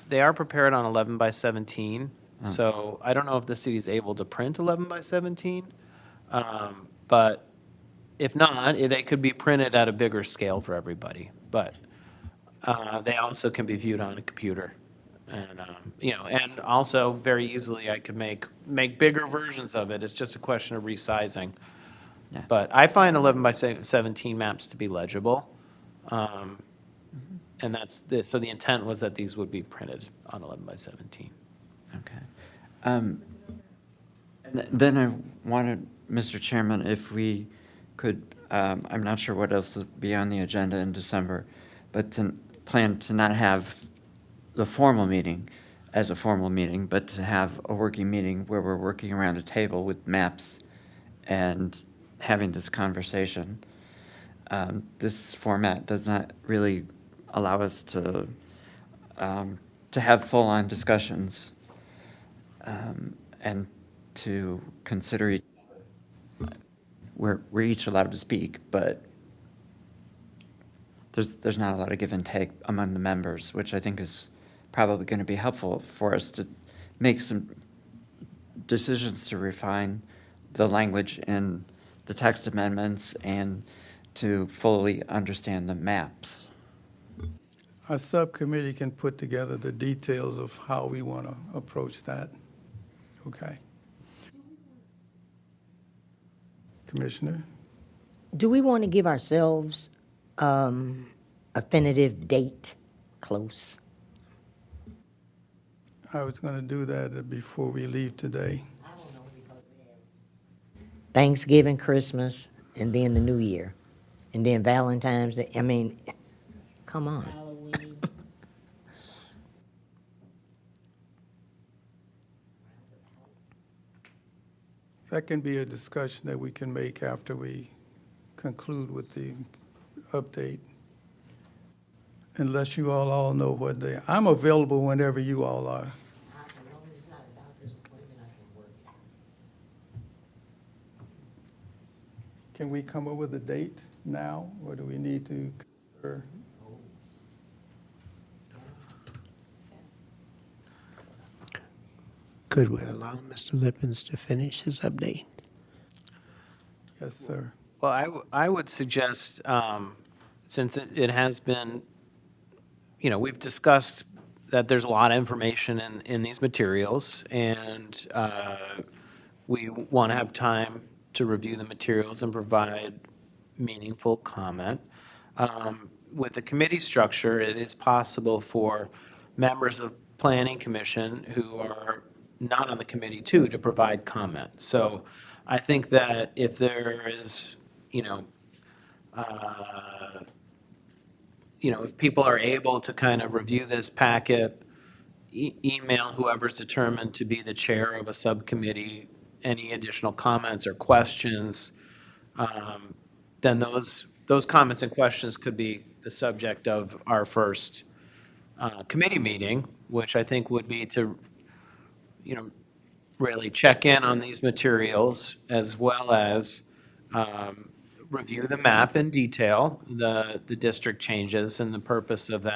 They are prepared on 11 by 17, so I don't know if the city's able to print 11 by 17. But if not, they could be printed at a bigger scale for everybody. But they also can be viewed on a computer. And, and also very easily I could make bigger versions of it. It's just a question of resizing. Yeah. But I find 11 by 17 maps to be legible. And so the intent was that these would be printed on 11 by 17. Okay. And then I wanted, Mr. Chairman, if we could, I'm not sure what else will be on the agenda in December, but to plan to not have the formal meeting as a formal meeting, but to have a working meeting where we're working around a table with maps and having this conversation. This format does not really allow us to have full-on discussions and to consider we're each allowed to speak, but there's not a lot of give and take among the members, which I think is probably going to be helpful for us to make some decisions to refine the language in the text amendments and to fully understand the maps. Our subcommittee can put together the details of how we want to approach that. Okay. Commissioner? Do we want to give ourselves a definitive date close? I was going to do that before we leave today. Thanksgiving, Christmas, and then the New Year, and then Valentine's Day. I mean, come on. Halloween. That can be a discussion that we can make after we conclude with the update. Unless you all know what day. I'm available whenever you all are. As long as it's not a doctor's appointment, I can work it. Can we come up with a date now, or do we need to consider? Could we allow Mr. Lippens to finish his update? Yes, sir. Well, I would suggest, since it has been, we've discussed that there's a lot of information in these materials, and we want to have time to review the materials and provide meaningful comment. With the committee structure, it is possible for members of Planning Commission who are not on the committee too to provide comment. So I think that if there is, if people are able to kind of review this packet, email whoever's determined to be the chair of a subcommittee any additional comments or questions, then those comments and questions could be the subject of our first committee meeting, which I think would be to, really check in on these materials as well as review the map in detail, the district changes and the purpose of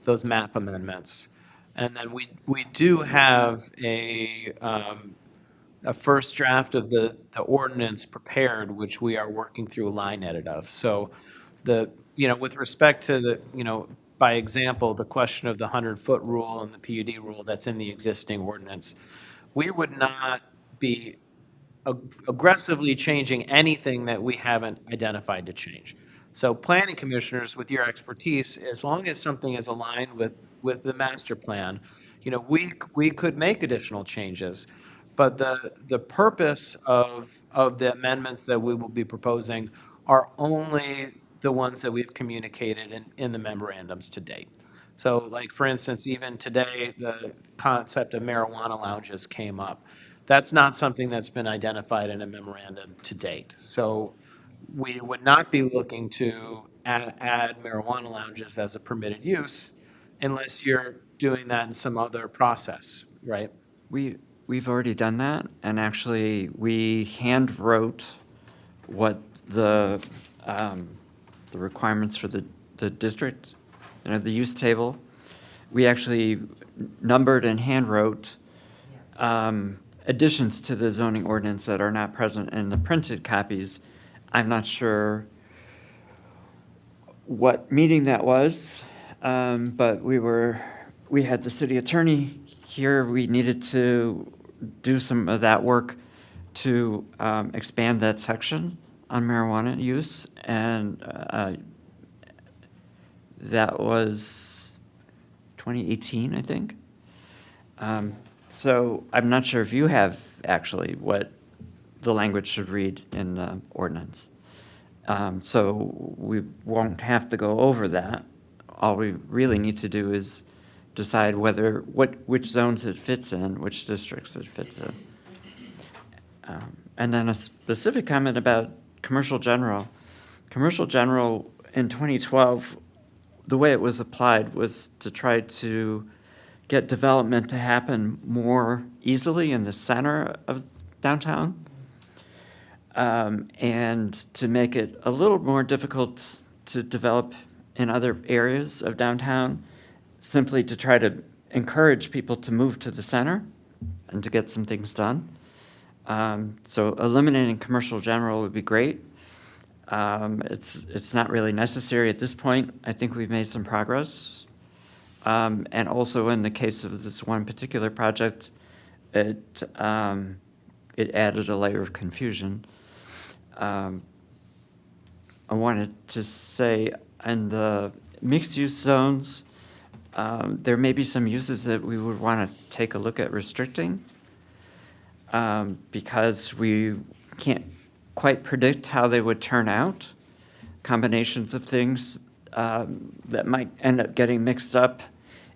those map amendments. And then we do have a first draft of the ordinance prepared, which we are working through a line edit of. So with respect to by example, the question of the 100-foot rule and the PUD rule that's in the existing ordinance, we would not be aggressively changing anything that we haven't identified to change. So planning commissioners, with your expertise, as long as something is aligned with the master plan, we could make additional changes. But the purpose of the amendments that we will be proposing are only the ones that we've communicated in the memorandums to date. So like, for instance, even today, the concept of marijuana lounges came up. That's not something that's been identified in a memorandum to date. So we would not be looking to add marijuana lounges as a permitted use unless you're doing that in some other process, right? We've already done that, and actually, we hand wrote what the requirements for the district, the use table. We actually numbered and hand wrote additions to the zoning ordinance that are not present in the printed copies. I'm not sure what meeting that was, but we had the city attorney here. We needed to do some of that work to expand that section on marijuana use, and that was 2018, I think. So I'm not sure if you have actually what the language should read in the ordinance. So we won't have to go over that. All we really need to do is decide which zones it fits in, which districts it fits in. And then a specific comment about commercial general. Commercial general in 2012, the way it was applied was to try to get development to happen more easily in the center of downtown, and to make it a little more difficult to develop in other areas of downtown, simply to try to encourage people to move to the center and to get some things done. So eliminating commercial general would be great. It's not really necessary at this point. I think we've made some progress. And also in the case of this one particular project, it added a layer of confusion. I wanted to say in the mixed-use zones, there may be some uses that we would want to take a look at restricting, because we can't quite predict how they would turn out. Combinations of things that might end up getting mixed up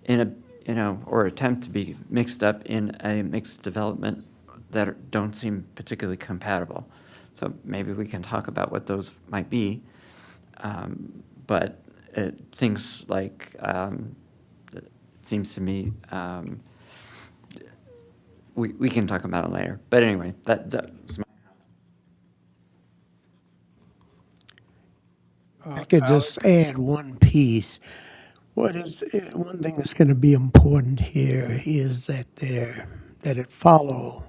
in a, or attempt to be mixed up in a mixed development that don't seem particularly compatible. So maybe we can talk about what those might be. But things like, it seems to me, we can talk about it later. But anyway, that's my. I could just add one piece. One thing that's going to be important here is that it follow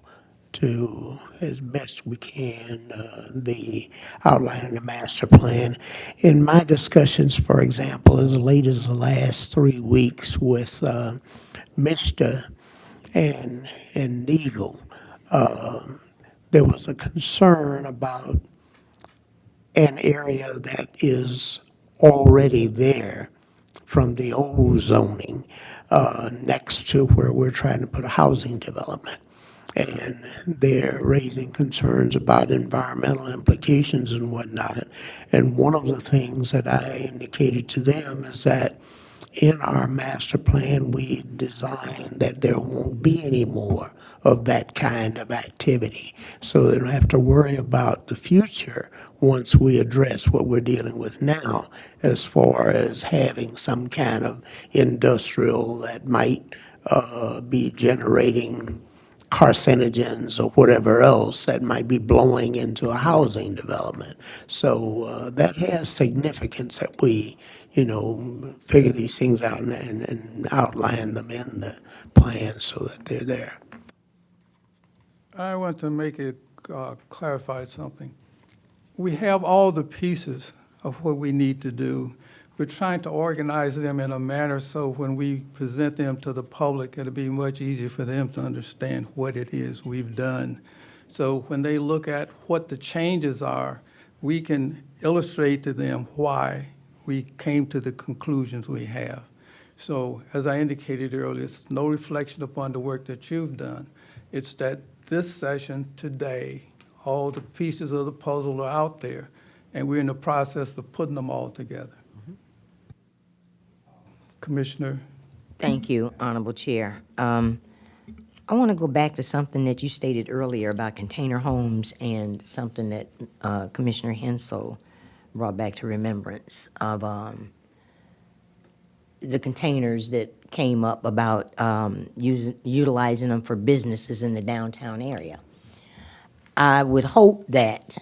to, as best we can, the outline of the master plan. In my discussions, for example, as late as the last 3 weeks with Mr. and Eagle, there was a concern about an area that is already there from the old zoning next to where we're trying to put a housing development. And they're raising concerns about environmental implications and whatnot. And one of the things that I indicated to them is that in our master plan, we designed that there won't be any more of that kind of activity. So they don't have to worry about the future once we address what we're dealing with now, as far as having some kind of industrial that might be generating carcinogens or whatever else that might be blowing into a housing development. So that has significance that we, figure these things out and outline them in the plan so that they're there. I want to make it clarify something. We have all the pieces of what we need to do. We're trying to organize them in a manner so when we present them to the public, it'll be much easier for them to understand what it is we've done. So when they look at what the changes are, we can illustrate to them why we came to the conclusions we have. So as I indicated earlier, it's no reflection upon the work that you've done. It's that this session today, all the pieces of the puzzle are out there, and we're in the process of putting them all together. Commissioner? Thank you, Honorable Chair. I want to go back to something that you stated earlier about container homes and something that Commissioner Hensel brought back to remembrance of the containers that came up about utilizing them for businesses in the downtown area. I would hope that,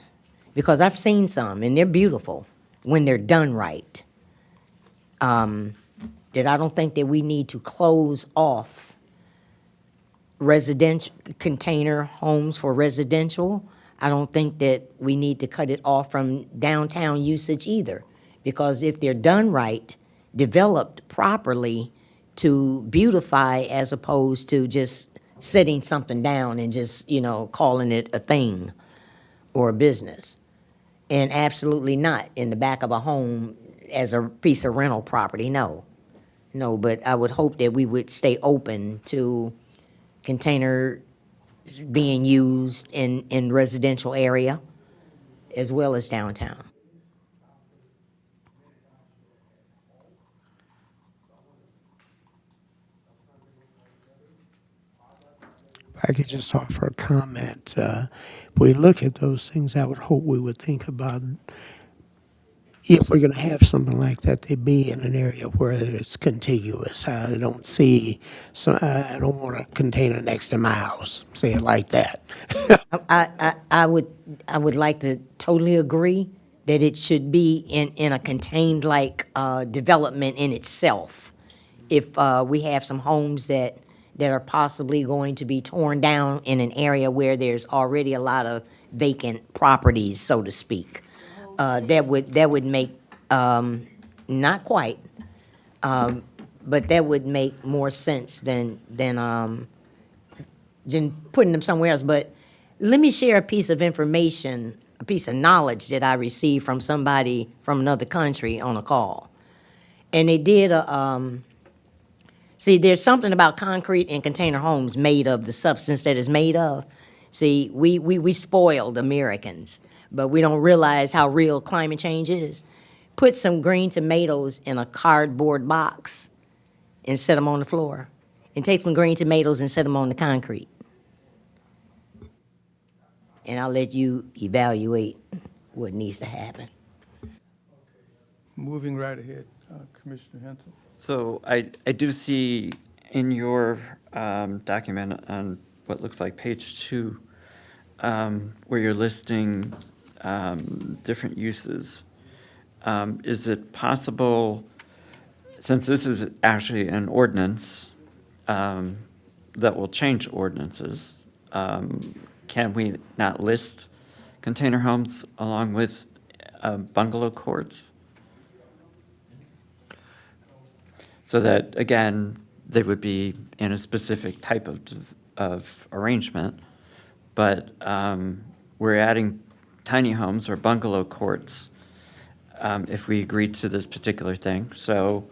because I've seen some, and they're beautiful when they're done right, that I don't think that we need to close off residential container homes for residential. I don't think that we need to cut it off from downtown usage either, because if they're done right, developed properly to beautify as opposed to just setting something down and just, calling it a thing or a business. And absolutely not in the back of a home as a piece of rental property, no. No, but I would hope that we would stay open to container being used in residential area as well as downtown. If I could just offer a comment, if we look at those things, I would hope we would think about if we're going to have something like that, they be in an area where it's contiguous. I don't see, so I don't want a container next to my house, say it like that. I would like to totally agree that it should be in a contained like development in itself. If we have some homes that are possibly going to be torn down in an area where there's already a lot of vacant properties, so to speak, that would make not quite, but that would make more sense than putting them somewhere else. But let me share a piece of information, a piece of knowledge that I received from somebody from another country on a call. And they did see, there's something about concrete and container homes made of the substance that it's made of. See, we spoiled Americans, but we don't realize how real climate change is. Put some green tomatoes in a cardboard box and set them on the floor. And take some green tomatoes and set them on the concrete. And I'll let you evaluate what needs to happen. Moving right ahead, Commissioner Hensel. So I do see in your document on what looks like page 2, where you're listing different uses. Is it possible, since this is actually an ordinance that will change ordinances, can we not list container homes along with bungalow courts? So that, again, they would be in a specific type of arrangement, but we're adding tiny homes or bungalow courts if we agree to this particular thing. So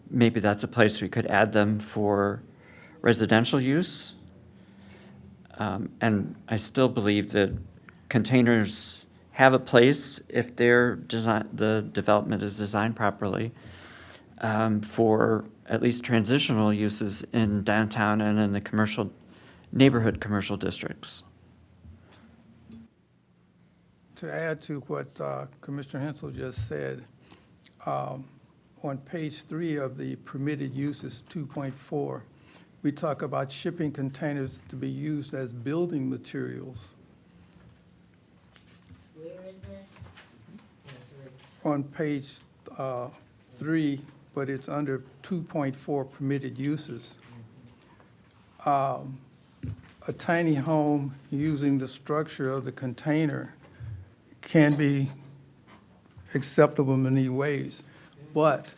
maybe that's a place we could add them for residential use. And I still believe that containers have a place if the development is designed properly for at least transitional uses in downtown and in the neighborhood commercial districts. To add to what Commissioner Hensel just said, on page 3 of the permitted uses 2.4, we talk about shipping containers to be used as building materials. Where is that? On page 3, but it's under 2.4 permitted uses. A tiny home using the structure of the container can be acceptable in many ways, but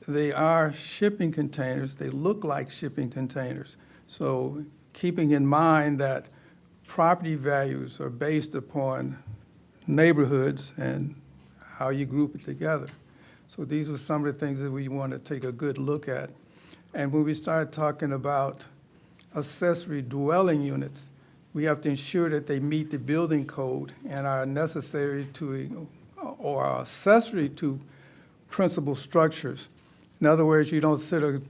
they are shipping containers. They look like shipping containers. So keeping in mind that property values are based upon neighborhoods and how you group it together. So these were some of the things that we want to take a good look at. And when we start talking about accessory dwelling units, we have to ensure that they meet the building code and are necessary to or are accessory to principal structures. In other words, you don't sit a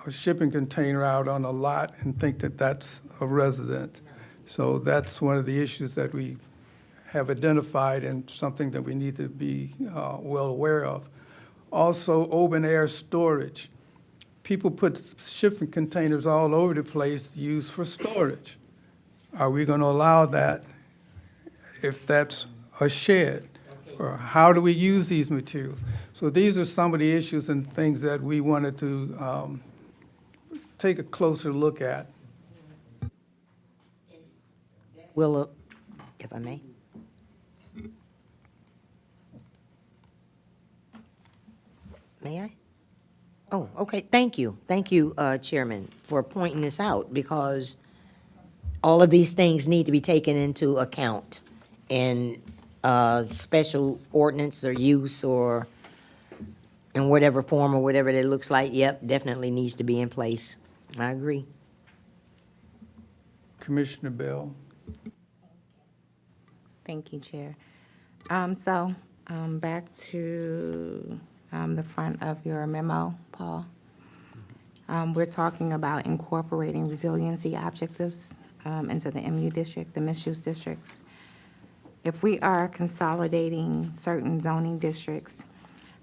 shipping container out on a lot and think that that's a resident. So that's one of the issues that we have identified and something that we need to be well aware of. Also, open air storage. People put shipping containers all over the place used for storage. Are we going to allow that if that's a shed? Or how do we use these materials? So these are some of the issues and things that we wanted to take a closer look at. Well, if I may. May I? Oh, okay, thank you. Thank you, Chairman, for pointing this out, because all of these things need to be taken into account in special ordinance or use or in whatever form or whatever that looks like. Yep, definitely needs to be in place. I agree. Commissioner Bell. Thank you, Chair. Back to the front of your memo, Paul. We're talking about incorporating resiliency objectives into the MU district, the mixed-use districts. If we are consolidating certain zoning districts,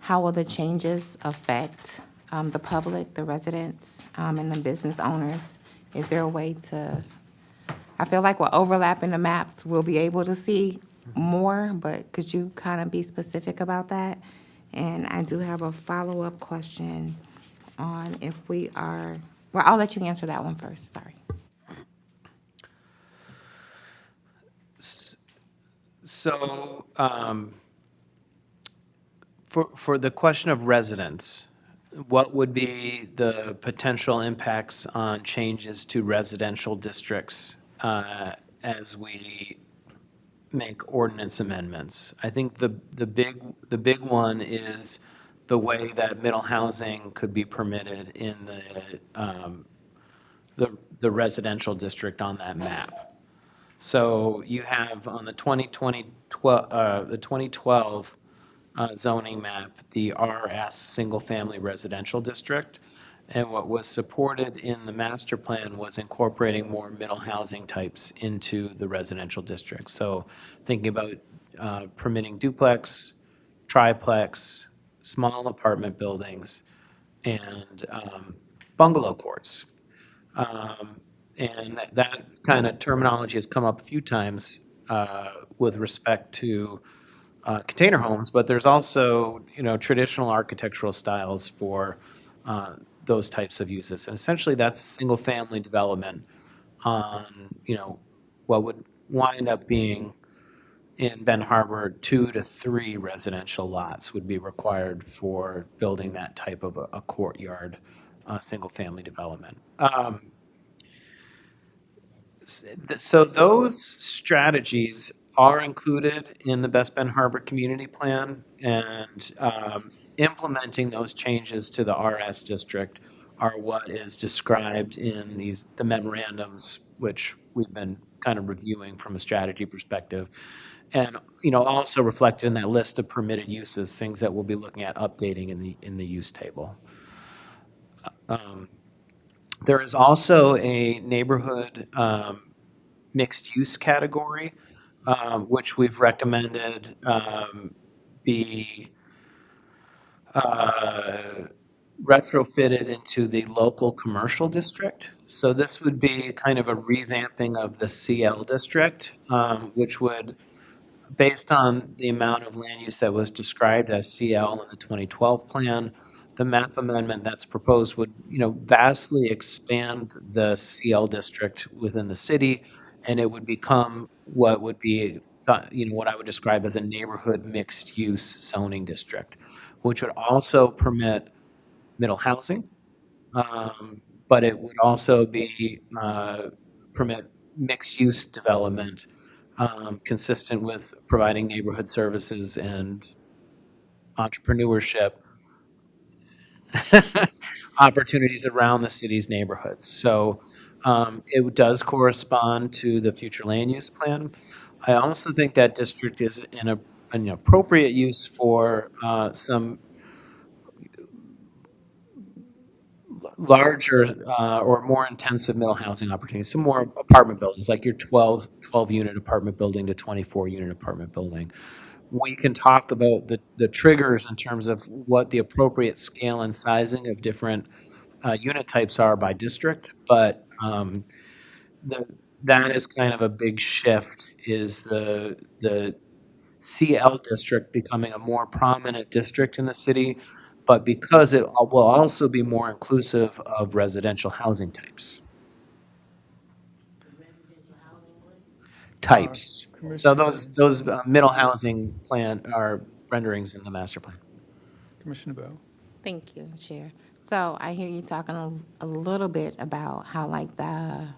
how will the changes affect the public, the residents, and the business owners? Is there a way to, I feel like we're overlapping the maps, we'll be able to see more, but could you kind of be specific about that? And I do have a follow-up question on if we are, well, I'll let you answer that one first, sorry. So, for the question of residents, what would be the potential impacts on changes to residential districts as we make ordinance amendments? I think the big one is the way that middle housing could be permitted in the residential district on that map. So you have on the 2012 zoning map, the RS Single Family Residential District. And what was supported in the master plan was incorporating more middle housing types into the residential district. So thinking about permitting duplex, triplex, small apartment buildings, and bungalow courts. And that kind of terminology has come up a few times with respect to container homes, but there's also, traditional architectural styles for those types of uses. And essentially, that's single-family development on, what would wind up being in Ben Harbor, 2 to 3 residential lots would be required for building that type of a courtyard, single-family development. So those strategies are included in the Best Ben Harbor Community Plan, and implementing those changes to the RS district are what is described in the memorandums, which we've been kind of reviewing from a strategy perspective. And, also reflected in that list of permitted uses, things that we'll be looking at updating in the use table. There is also a neighborhood mixed-use category, which we've recommended be retrofitted into the local commercial district. So this would be kind of a revamping of the CL district, which would, based on the amount of land use that was described as CL in the 2012 plan, the map amendment that's proposed would, vastly expand the CL district within the city, and it would become what would be, what I would describe as a neighborhood mixed-use zoning district, which would also permit middle housing, but it would also be permit mixed-use development consistent with providing neighborhood services and entrepreneurship opportunities around the city's neighborhoods. So it does correspond to the future land use plan. I also think that district is an appropriate use for some larger or more intensive middle housing opportunities, some more apartment buildings, like your 12-unit apartment building to 24-unit apartment building. We can talk about the triggers in terms of what the appropriate scale and sizing of different unit types are by district, but that is kind of a big shift, is the CL district becoming a more prominent district in the city, but because it will also be more inclusive of residential housing types. So those middle housing plan are renderings in the master plan. Commissioner Bell? Thank you, Chair. So I hear you talking a little bit about how like the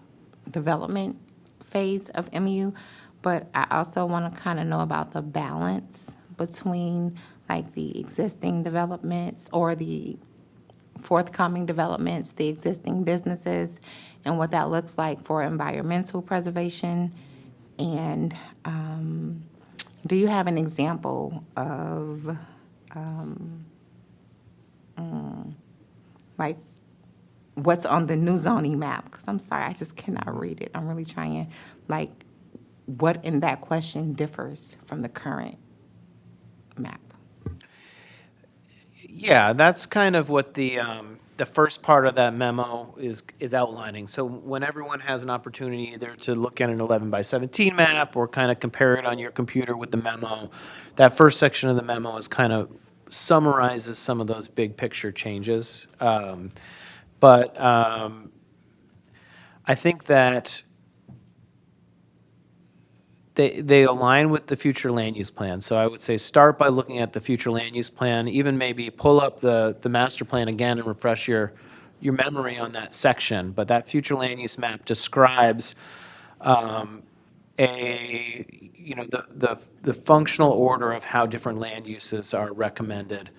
development phase of MU, but I also want to kind of know about the balance between like the existing developments or the forthcoming developments, the existing businesses, and what that looks like for environmental preservation. And do you have an example of like what's on the new zoning map, because I'm sorry, I just cannot read it. I'm really trying, like, what in that question differs from the current map? Yeah, that's kind of what the first part of that memo is outlining. So when everyone has an opportunity either to look at an 11 by 17 map or kind of compare it on your computer with the memo, that first section of the memo is kind of summarizes some of those big picture changes. But I think that they align with the future land use plan. So I would say start by looking at the future land use plan, even maybe pull up the master plan again and refresh your memory on that section. But that future land use map describes the functional order of how different land uses are recommended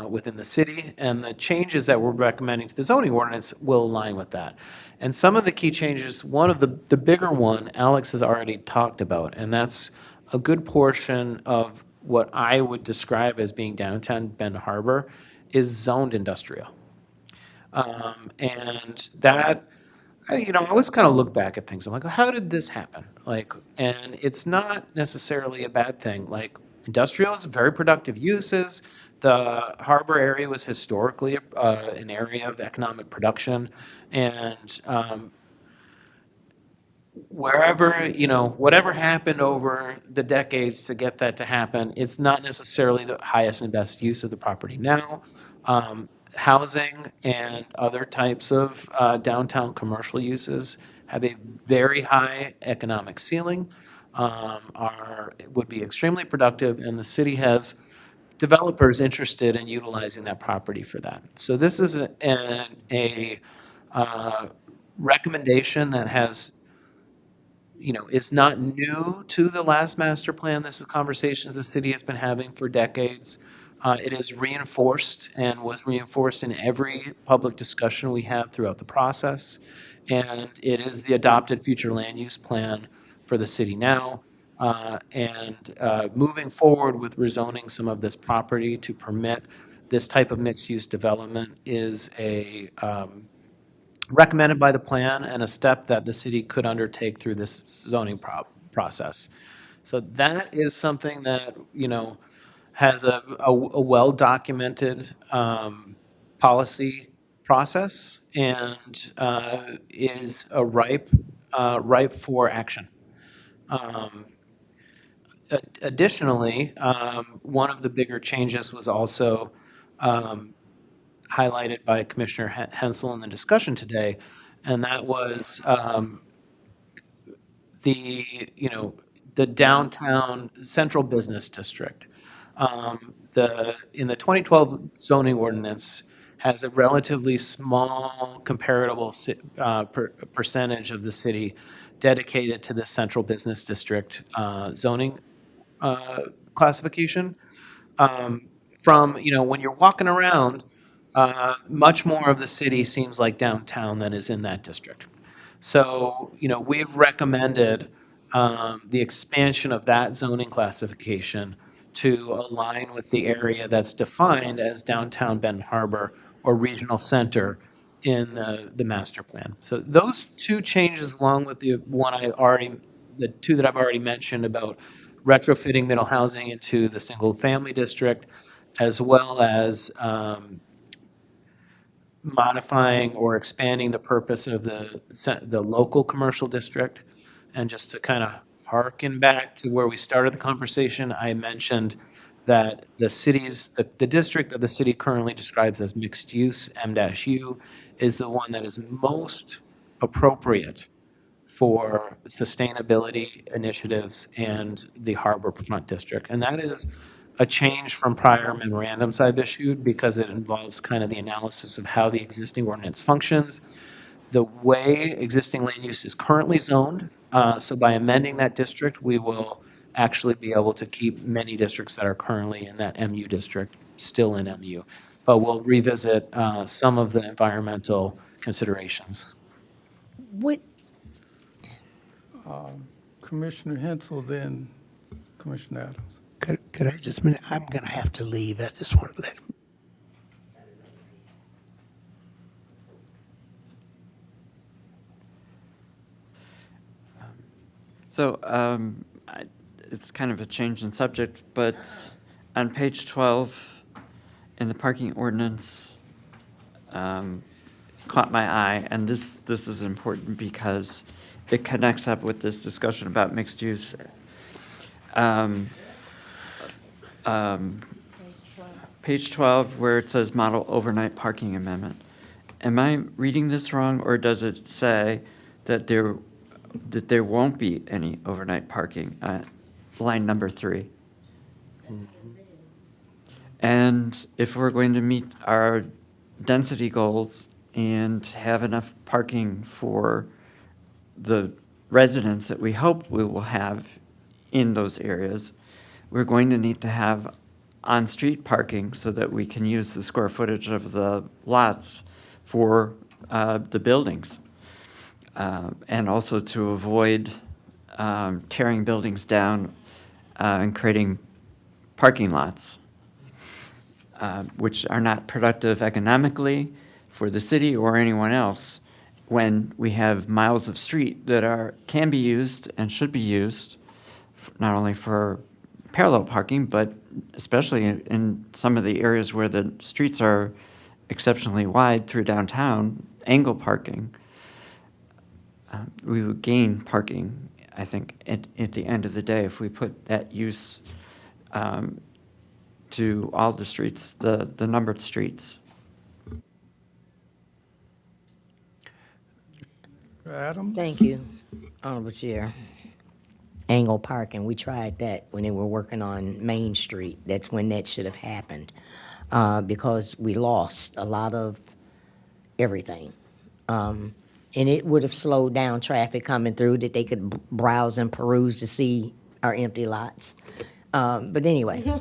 within the city, and the changes that we're recommending to the zoning ordinance will align with that. And some of the key changes, one of the bigger one, Alex has already talked about, and that's a good portion of what I would describe as being downtown Benton Harbor is zoned industrial. And that, I always kind of look back at things. I'm like, how did this happen? And it's not necessarily a bad thing. Like, industrial is very productive uses. The harbor area was historically an area of economic production, and whatever happened over the decades to get that to happen, it's not necessarily the highest and best use of the property now. Housing and other types of downtown commercial uses have a very high economic ceiling, would be extremely productive, and the city has developers interested in utilizing that property for that. So this is a recommendation that has, is not new to the last master plan. This is conversations the city has been having for decades. It is reinforced and was reinforced in every public discussion we had throughout the process. And it is the adopted future land use plan for the city now. Moving forward with rezoning some of this property to permit this type of mixed-use development is recommended by the plan and a step that the city could undertake through this zoning process. So that is something that, has a well-documented policy process and is ripe for action. Additionally, one of the bigger changes was also highlighted by Commissioner Hensel in the discussion today, and that was the downtown central business district. In the 2012 zoning ordinance has a relatively small comparable percentage of the city dedicated to the central business district zoning classification. When you're walking around, much more of the city seems like downtown than is in that district. So, we've recommended the expansion of that zoning classification to align with the area that's defined as downtown Benton Harbor or regional center in the master plan. So those two changes, along with the two that I've already mentioned about retrofitting middle housing into the single-family district, as well as modifying or expanding the purpose of the local commercial district. And just to kind of harken back to where we started the conversation, I mentioned that the district that the city currently describes as mixed use, M-U, is the one that is most appropriate for sustainability initiatives and the Harborfront District. And that is a change from prior memorandums I've issued because it involves kind of the analysis of how the existing ordinance functions, the way existing land use is currently zoned. So by amending that district, we will actually be able to keep many districts that are currently in that MU district still in MU. But we'll revisit some of the environmental considerations. What, Commissioner Hensel, then Commissioner Adams. Could I just a minute? I'm going to have to leave. I just want to let him. So it's kind of a change in subject, but on page 12 in the parking ordinance, caught my eye, and this is important because it connects up with this discussion about mixed use. Page 12, where it says model overnight parking amendment. Am I reading this wrong, or does it say that there won't be any overnight parking at line number 3? And if we're going to meet our density goals and have enough parking for the residents that we hope we will have in those areas, we're going to need to have on-street parking so that we can use the square footage of the lots for the buildings. And also to avoid tearing buildings down and creating parking lots, which are not productive economically for the city or anyone else when we have miles of street that can be used and should be used not only for parallel parking, but especially in some of the areas where the streets are exceptionally wide through downtown, angle parking. We would gain parking, I think, at the end of the day if we put that use to all the streets, the numbered streets. Adams? Thank you, Honorable Chair. Angle parking, we tried that when they were working on Main Street. That's when that should have happened, because we lost a lot of everything. And it would have slowed down traffic coming through that they could browse and peruse to see our empty lots. But anyway.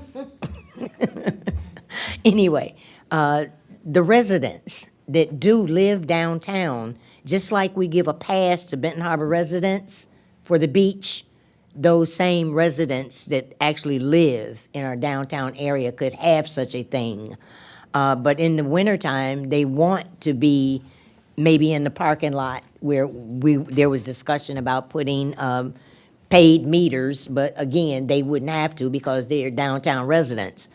Anyway, the residents that do live downtown, just like we give a pass to Benton Harbor residents for the beach, those same residents that actually live in our downtown area could have such a thing. But in the wintertime, they want to be maybe in the parking lot where there was discussion about putting paid meters, but again, they wouldn't have to because they're downtown residents.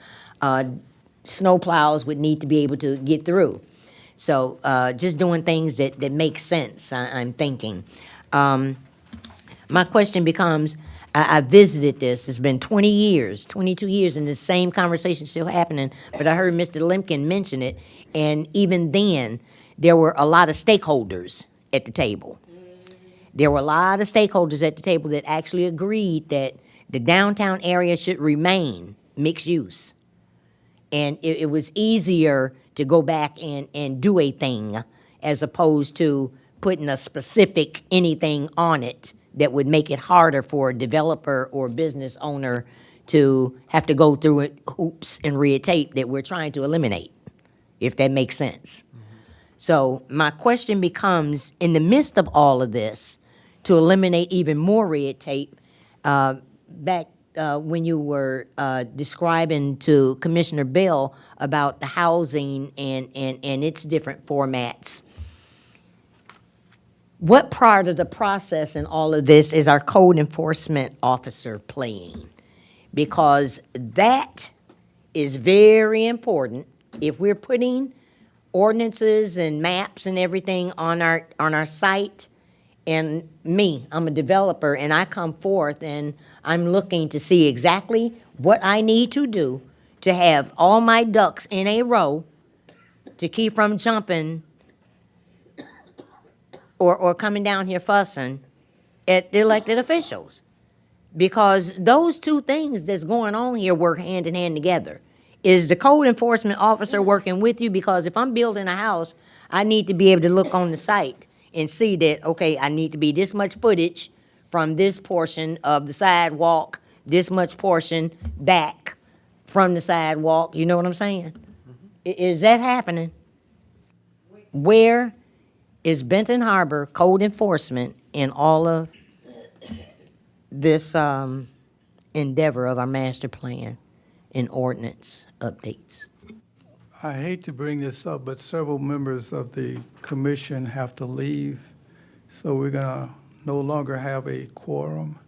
Snow plows would need to be able to get through. So just doing things that make sense, I'm thinking. My question becomes, I visited this, it's been 20 years, 22 years, and the same conversation still happening, but I heard Mr. Limkin mention it, and even then, there were a lot of stakeholders at the table. There were a lot of stakeholders at the table that actually agreed that the downtown area should remain mixed use. And it was easier to go back and do a thing as opposed to putting a specific anything on it that would make it harder for a developer or business owner to have to go through it, hoops and red tape that we're trying to eliminate, if that makes sense. So my question becomes, in the midst of all of this, to eliminate even more red tape, back when you were describing to Commissioner Bell about the housing and its different formats, what part of the process in all of this is our code enforcement officer playing? Because that is very important. If we're putting ordinances and maps and everything on our site, and me, I'm a developer, and I come forth and I'm looking to see exactly what I need to do to have all my ducks in a row to keep from jumping or coming down here fussing at the elected officials. Because those two things that's going on here work hand in hand together. Is the code enforcement officer working with you? Because if I'm building a house, I need to be able to look on the site and see that, okay, I need to be this much footage from this portion of the sidewalk, this much portion back from the sidewalk, you know what I'm saying? Is that happening? Where is Benton Harbor code enforcement in all of this endeavor of our master plan and ordinance updates? I hate to bring this up, but several members of the commission have to leave, so we're gonna no longer have a quorum.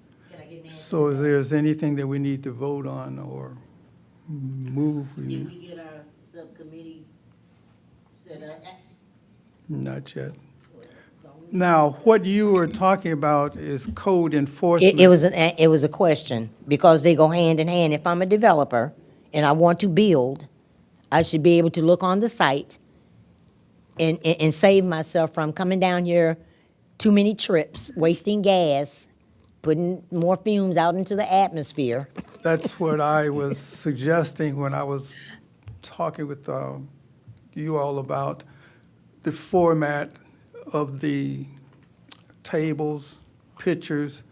So is there anything that we need to vote on or move? We Did need, we get our subcommittee set up? not yet. Now, what you were talking about is code enforcement. It was a question, because they go hand in hand. If I'm a developer and I want to build, I should be able to look on the site and save myself from coming down here too many trips, wasting gas, putting more fumes out into the atmosphere. That's what I was suggesting when I was talking with you all about the format of the tables, pictures,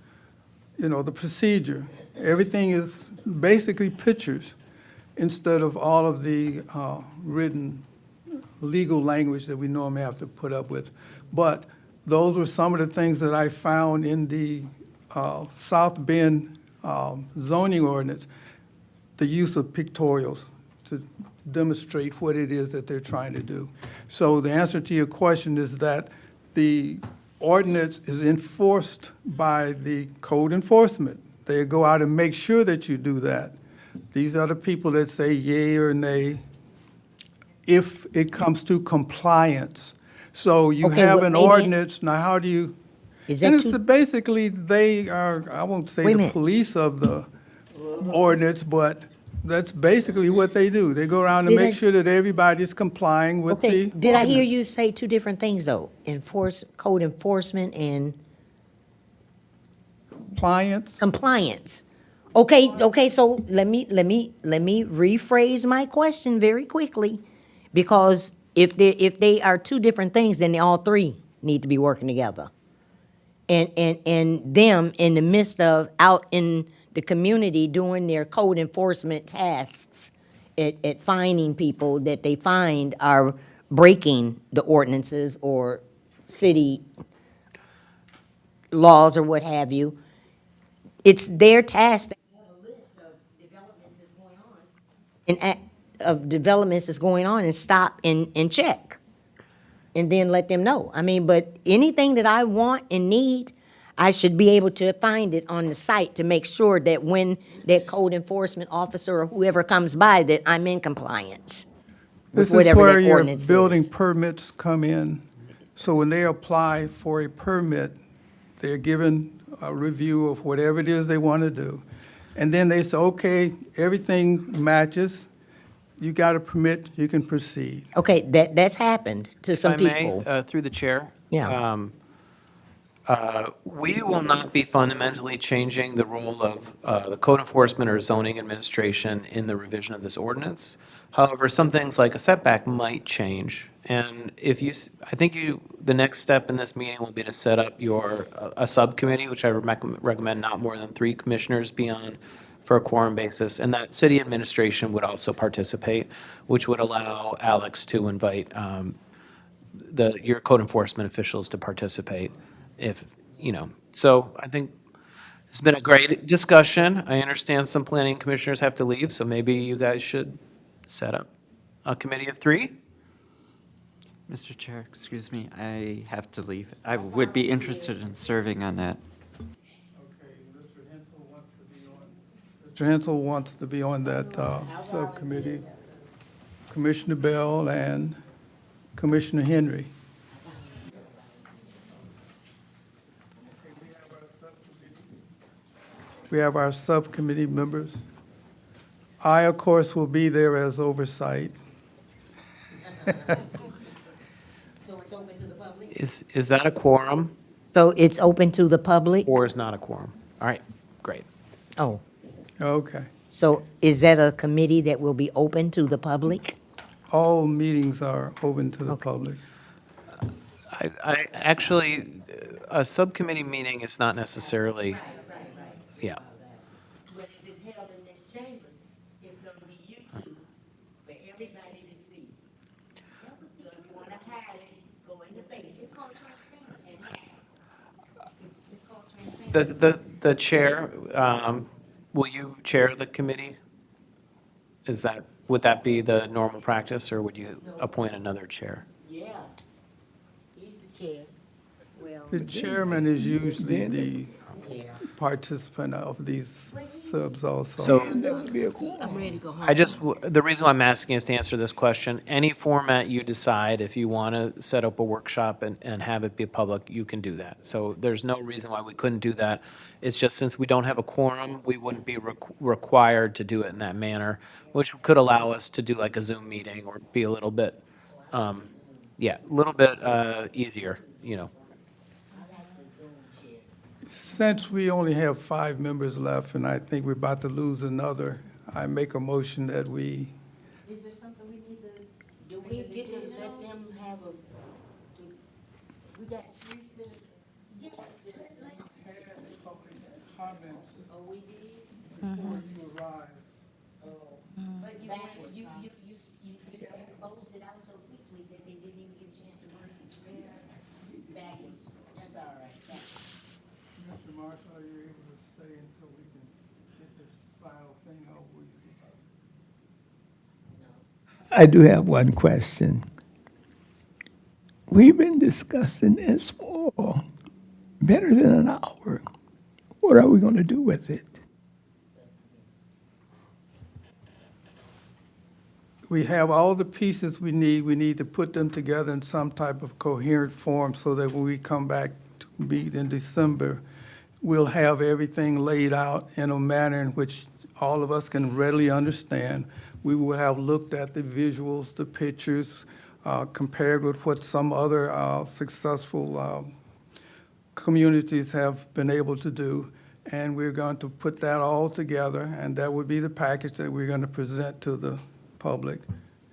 the procedure. Everything is basically pictures instead of all of the written legal language that we normally have to put up with. But those were some of the things that I found in the South Bend zoning ordinance, the use of pictorials to demonstrate what it is that they're trying to do. So the answer to your question is that the ordinance is enforced by the code enforcement. They go out and make sure that you do that. These are the people that say yay or nay if it comes to compliance. So you Okay, have well, an maybe- ordinance, now how do you? Is And that it's too, basically, they are, I won't say Wait a the minute. police of the ordinance, but that's basically what they do. They go around and Did make I- sure that everybody's complying with the okay, ordinance. did I hear you say two different things, though? Code enforcement and Compliance, compliance. Okay, so let me rephrase my question very quickly, because if they are two different things, then all three need to be working together. And them in the midst of out in the community doing their code enforcement tasks at finding people that they find are breaking the ordinances or city laws or what have you. It's their task to have a list of developments that's going on. Developments that's going on and stop and check. And then let them know. I mean, but anything that I want and need, I should be able to find it on the site to make sure that when that code enforcement officer or whoever comes by, that I'm in compliance with this is whatever where that your ordinance building is. permits come in. So when they apply for a permit, they're given a review of whatever it is they want to do. And then they say, okay, everything matches, you got a permit, you can proceed. Okay, that's happened to some If I may, people. through the chair. Yeah. We will not be fundamentally changing the role of the code enforcement or zoning administration in the revision of this ordinance. However, some things like a setback might change. And I think the next step in this meeting will be to set up a subcommittee, which I recommend not more than 3 commissioners be on for a quorum basis, and that city administration would also participate, which would allow Alex to invite your code enforcement officials to participate So I think it's been a great discussion. I understand some planning commissioners have to leave, so maybe you guys should set up a committee of 3? Mr. Chair, excuse me, I have to leave. I would be interested in serving on that. Mr. Hensel wants to be on that subcommittee. Commissioner Bell and Commissioner Henry. We have our subcommittee members. I, of course, will be there as oversight. So it's open to the public? Is that a quorum So it's open to the public? or is not a quorum? All right, great. Oh, Okay. so is that a committee that will be open to the public? All meetings are open to the public. I actually, a subcommittee meeting is not necessarily, yeah. But if it's held in this chamber, it's gonna be YouTube for everybody to see. So if you wanna hide it, go in the face. It's called transparency. It's called transparency. The chair, will you chair the committee? Would that be the normal practice, or would you appoint another chair? Yeah, he's the chair. Well, The chairman is usually the yeah. participant of these subs also. So I'm ready to go home. the reason why I'm asking is to answer this question. Any format you decide, if you want to set up a workshop and have it be public, you can do that. So there's no reason why we couldn't do that. It's just since we don't have a quorum, we wouldn't be required to do it in that manner, which could allow us to do like a Zoom meeting or be a little bit, a little bit easier, you know. Since we only have 5 members left, and I think we're about to lose another, I make a motion that we, Is there something we need to Do we get to let them have we got 3 citizens? Yes, Oh, we did? but you Closed it out so quickly that they didn't even get a chance to work it backwards. That's all right. Mr. Marshall, are you able to stay until we can get this final thing over with? I do have one question. We've been discussing this for better than an hour. What are we going to do with it? We have all the pieces we need. We need to put them together in some type of coherent form so that when we come back to meet in December, we'll have everything laid out in a manner in which all of us can readily understand. We will have looked at the visuals, the pictures, compared with what some other successful communities have been able to do. And we're going to put that all together, and that would be the package that we're going to present to the public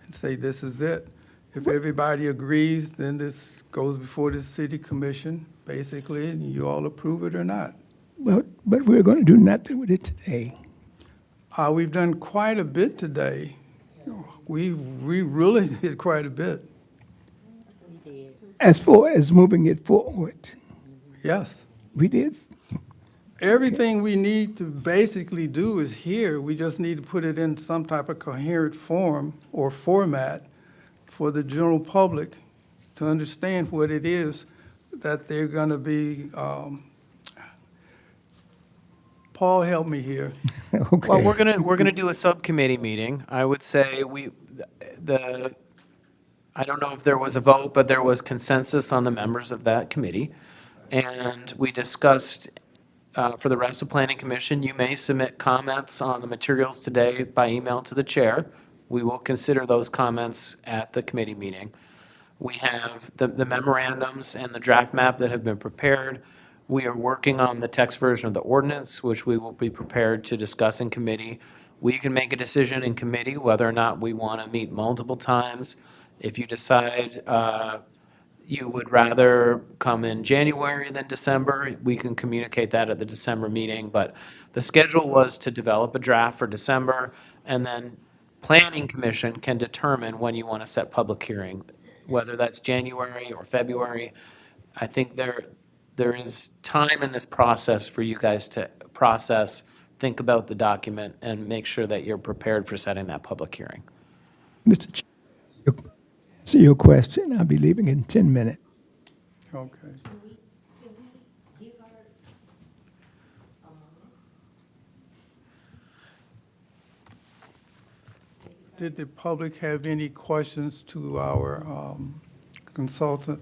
and say, this is it. If everybody agrees, then this goes before the city commission, basically, and you all approve it or not. But we're going to do nothing with it today. We've done quite a bit today. We really did quite a bit. As far as moving it forward, Yes. we did. Everything we need to basically do is here. We just need to put it in some type of coherent form or format for the general public to understand what it is that they're going to be. Paul, help me here. Okay. Well, we're gonna do a subcommittee meeting. I would say I don't know if there was a vote, but there was consensus on the members of that committee. And we discussed, for the rest of Planning Commission, you may submit comments on the materials today by email to the chair. We will consider those comments at the committee meeting. We have the memorandums and the draft map that have been prepared. We are working on the text version of the ordinance, which we will be prepared to discuss in committee. We can make a decision in committee whether or not we want to meet multiple times. If you decide you would rather come in January than December, we can communicate that at the December meeting. But the schedule was to develop a draft for December, and then Planning Commission can determine when you want to set public hearing, whether that's January or February. I think there is time in this process for you guys to process, think about the document, and make sure that you're prepared for setting that public hearing. Mr. Chair, to answer your question, I'll be leaving in 10 minutes. Okay. Did the public have any questions to our consultant?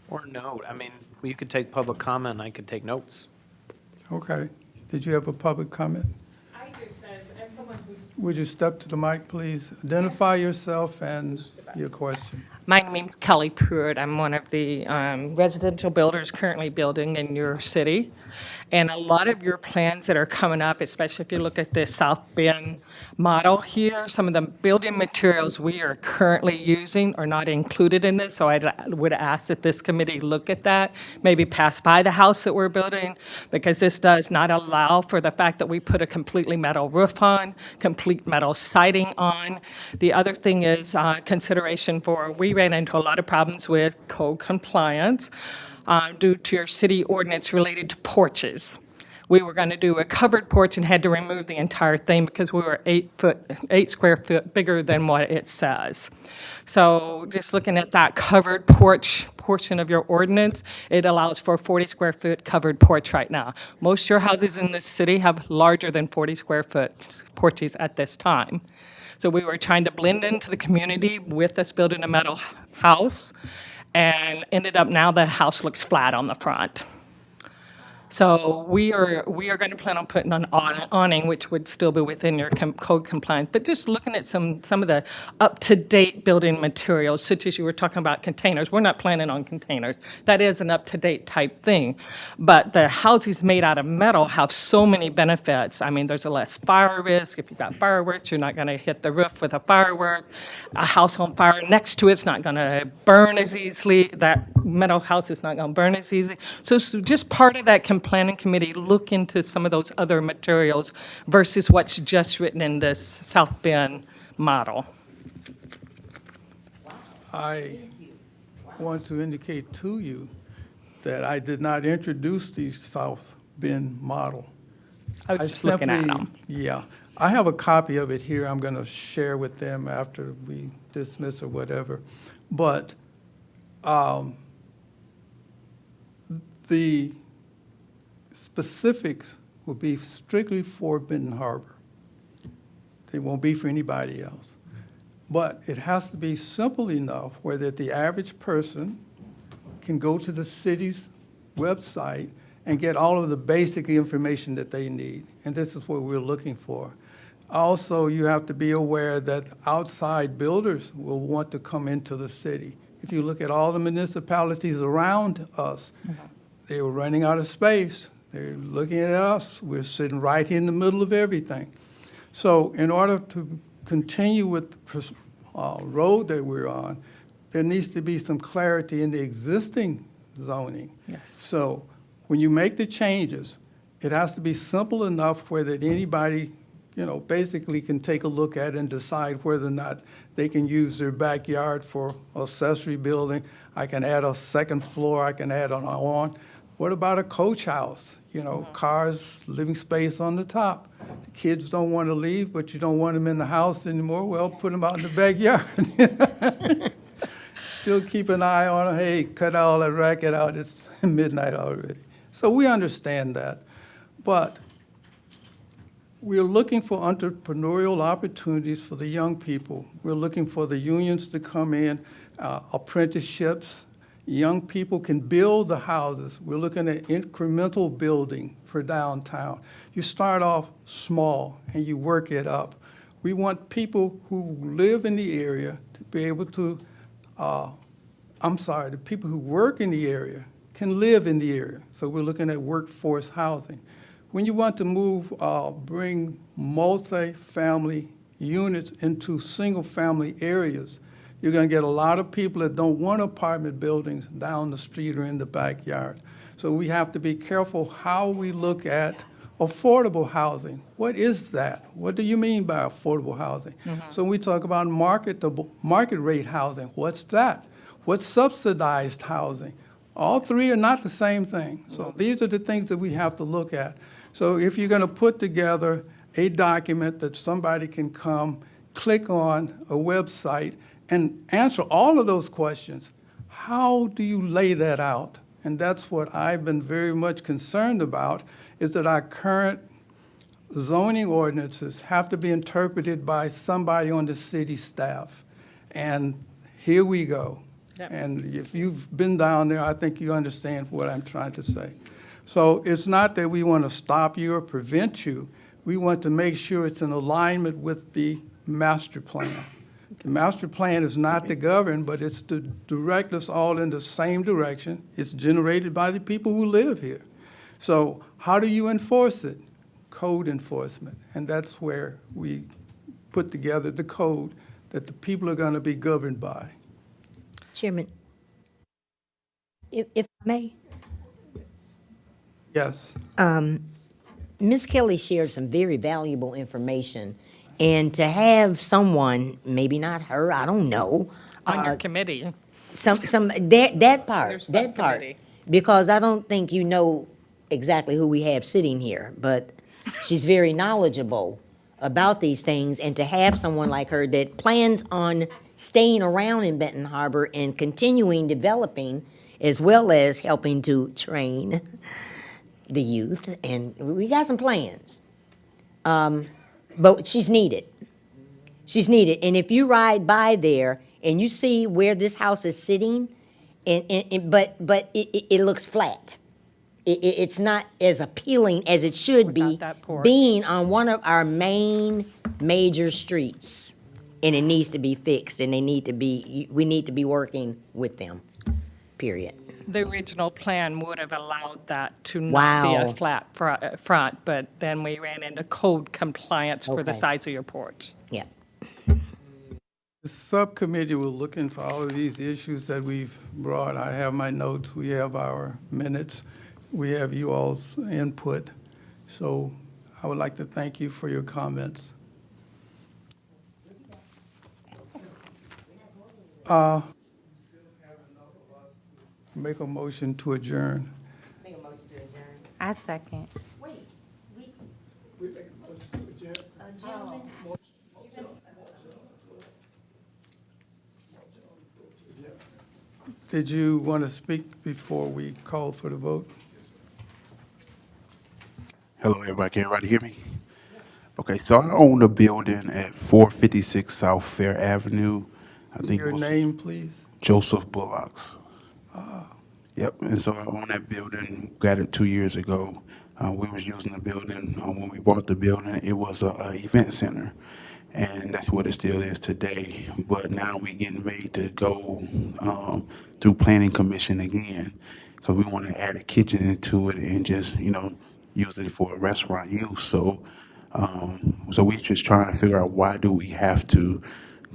Or note, I mean, you could take public comment, I could take notes. Okay. Did you have a public comment? I just, as someone who's Would you step to the mic, please? Identify yourself and your question. My name's Kelly Pruitt. I'm one of the residential builders currently building in your city. And a lot of your plans that are coming up, especially if you look at the South Bend model here, some of the building materials we are currently using are not included in this. So I would ask that this committee look at that, maybe pass by the house that we're building, because this does not allow for the fact that we put a completely metal roof on, complete metal siding on. The other thing is consideration for, we ran into a lot of problems with code compliance due to your city ordinance related to porches. we were going to do a covered porch and had to remove the entire thing because we were 8 square foot bigger than what it says. So just looking at that covered porch portion of your ordinance, it allows for a 40 square foot covered porch right now. Most of your houses in this city have larger than 40 square foot porches at this time. So we were trying to blend into the community with us building a metal house, and ended up now the house looks flat on the front. So we are going to plan on putting an awning, which would still be within your code compliance. But just looking at some of the up-to-date building materials, such as you were talking about containers. We're not planning on containers. That is an up-to-date type thing. But the houses made out of metal have so many benefits. I mean, there's a less fire risk. If you've got fireworks, you're not going to hit the roof with a firework. A house on fire next to it's not going to burn as easily. That metal house is not going to burn as easy. So it's just part of that planning committee look into some of those other materials versus what's just written in this South Bend model. I want to indicate to you that I did not introduce the South Bend model. I was just looking at simply- them. Yeah. I have a copy of it here. I'm going to share with them after we dismiss or whatever. But the specifics will be strictly for Benton Harbor. They won't be for anybody else. But it has to be simple enough where that the average person can go to the city's website and get all of the basic information that they need. And this is what we're looking for. Also, you have to be aware that outside builders will want to come into the city. If you look at all the municipalities around us, they were running out of space. They're looking at us. We're sitting right in the middle of everything. So in order to continue with the road that we're on, there needs to be some clarity in the existing zoning. Yes. So when you make the changes, it has to be simple enough where that anybody, basically can take a look at and decide whether or not they can use their backyard for accessory building. I can add a second floor, I can add an on. What about a coach house? Cars, living space on the top. The kids don't want to leave, but you don't want them in the house anymore. Well, put them out in the backyard. Still keep an eye on them. Hey, cut all that racket out. It's midnight already. So we understand that. But we're looking for entrepreneurial opportunities for the young people. We're looking for the unions to come in, apprenticeships. Young people can build the houses. We're looking at incremental building for downtown. You start off small and you work it up. We want people who live in the area to be able to, the people who work in the area can live in the area. So we're looking at workforce housing. When you want to bring multi-family units into single-family areas, you're going to get a lot of people that don't want apartment buildings down the street or in the backyard. So we have to be careful how we look at affordable housing. What is that? What do you mean by affordable housing? So when we talk about market rate housing, what's that? What's subsidized housing? All three are not the same thing. So these are the things that we have to look at. So if you're going to put together a document that somebody can come, click on a website, and answer all of those questions, how do you lay that out? And that's what I've been very much concerned about, is that our current zoning ordinances have to be interpreted by somebody on the city staff. And here we go. Yep. And if you've been down there, I think you understand what I'm trying to say. So it's not that we want to stop you or prevent you. We want to make sure it's in alignment with the master plan. The master plan is not to govern, but it's to direct us all in the same direction. It's generated by the people who live here. So how do you enforce it? Code enforcement. And that's where we put together the code that the people are going to be governed by. Chairman, if I may, Yes. Ms. Kelly shared some very valuable information. And to have someone, maybe not her, I don't know. On your committee. That part, Your that part. subcommittee. Because I don't think you know exactly who we have sitting here, but she's very knowledgeable about these things, and to have someone like her that plans on staying around in Benton Harbor and continuing developing, as well as helping to train the youth, and we got some plans. But she's needed. She's needed, and if you ride by there and you see where this house is sitting, but it looks flat. It's not as appealing as it should be, Without that porch. being on one of our main major streets. And it needs to be fixed, and we need to be working with them, period. The original plan would have allowed that to not be Wow. a flat front, but then we ran into code compliance for the Okay. size of your porch. Yeah. The subcommittee will look into all of these issues that we've brought. I have my notes, we have our minutes, we have you all's input. So I would like to thank you for your comments. Make a motion to adjourn. I second. Did you want to speak before we call for the vote? Hello, everybody. Can everybody hear me? Okay, so I own a building at 456 South Fair Avenue. I think Your it was name, please? Joseph Bullocks. Yep, and so I own that building, got it 2 years ago. We was using the building, when we bought the building, it was a event center. And that's what it still is today. But now we getting ready to go through planning commission again. So we want to add a kitchen into it and just, use it for a restaurant use. So we just trying to figure out why do we have to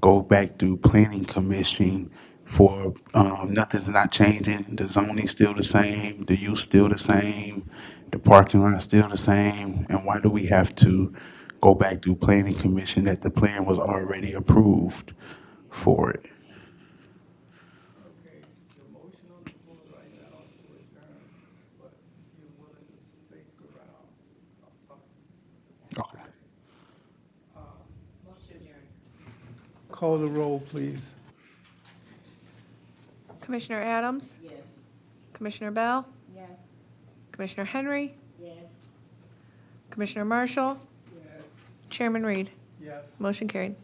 go back through planning commission for, nothing's not changing. The zoning's still the same, the use still the same, the parking lot's still the same. And why do we have to go back through planning commission that the plan was already approved for it? Okay, the motion on the floor right now is to adjourn, but if you're willing to stick around, I'll talk. Okay. Call the roll, please. Commissioner Adams? Yes. Commissioner Bell? Yes. Commissioner Henry? Yes. Commissioner Marshall? Yes. Chairman Reed? Yes. Motion carried.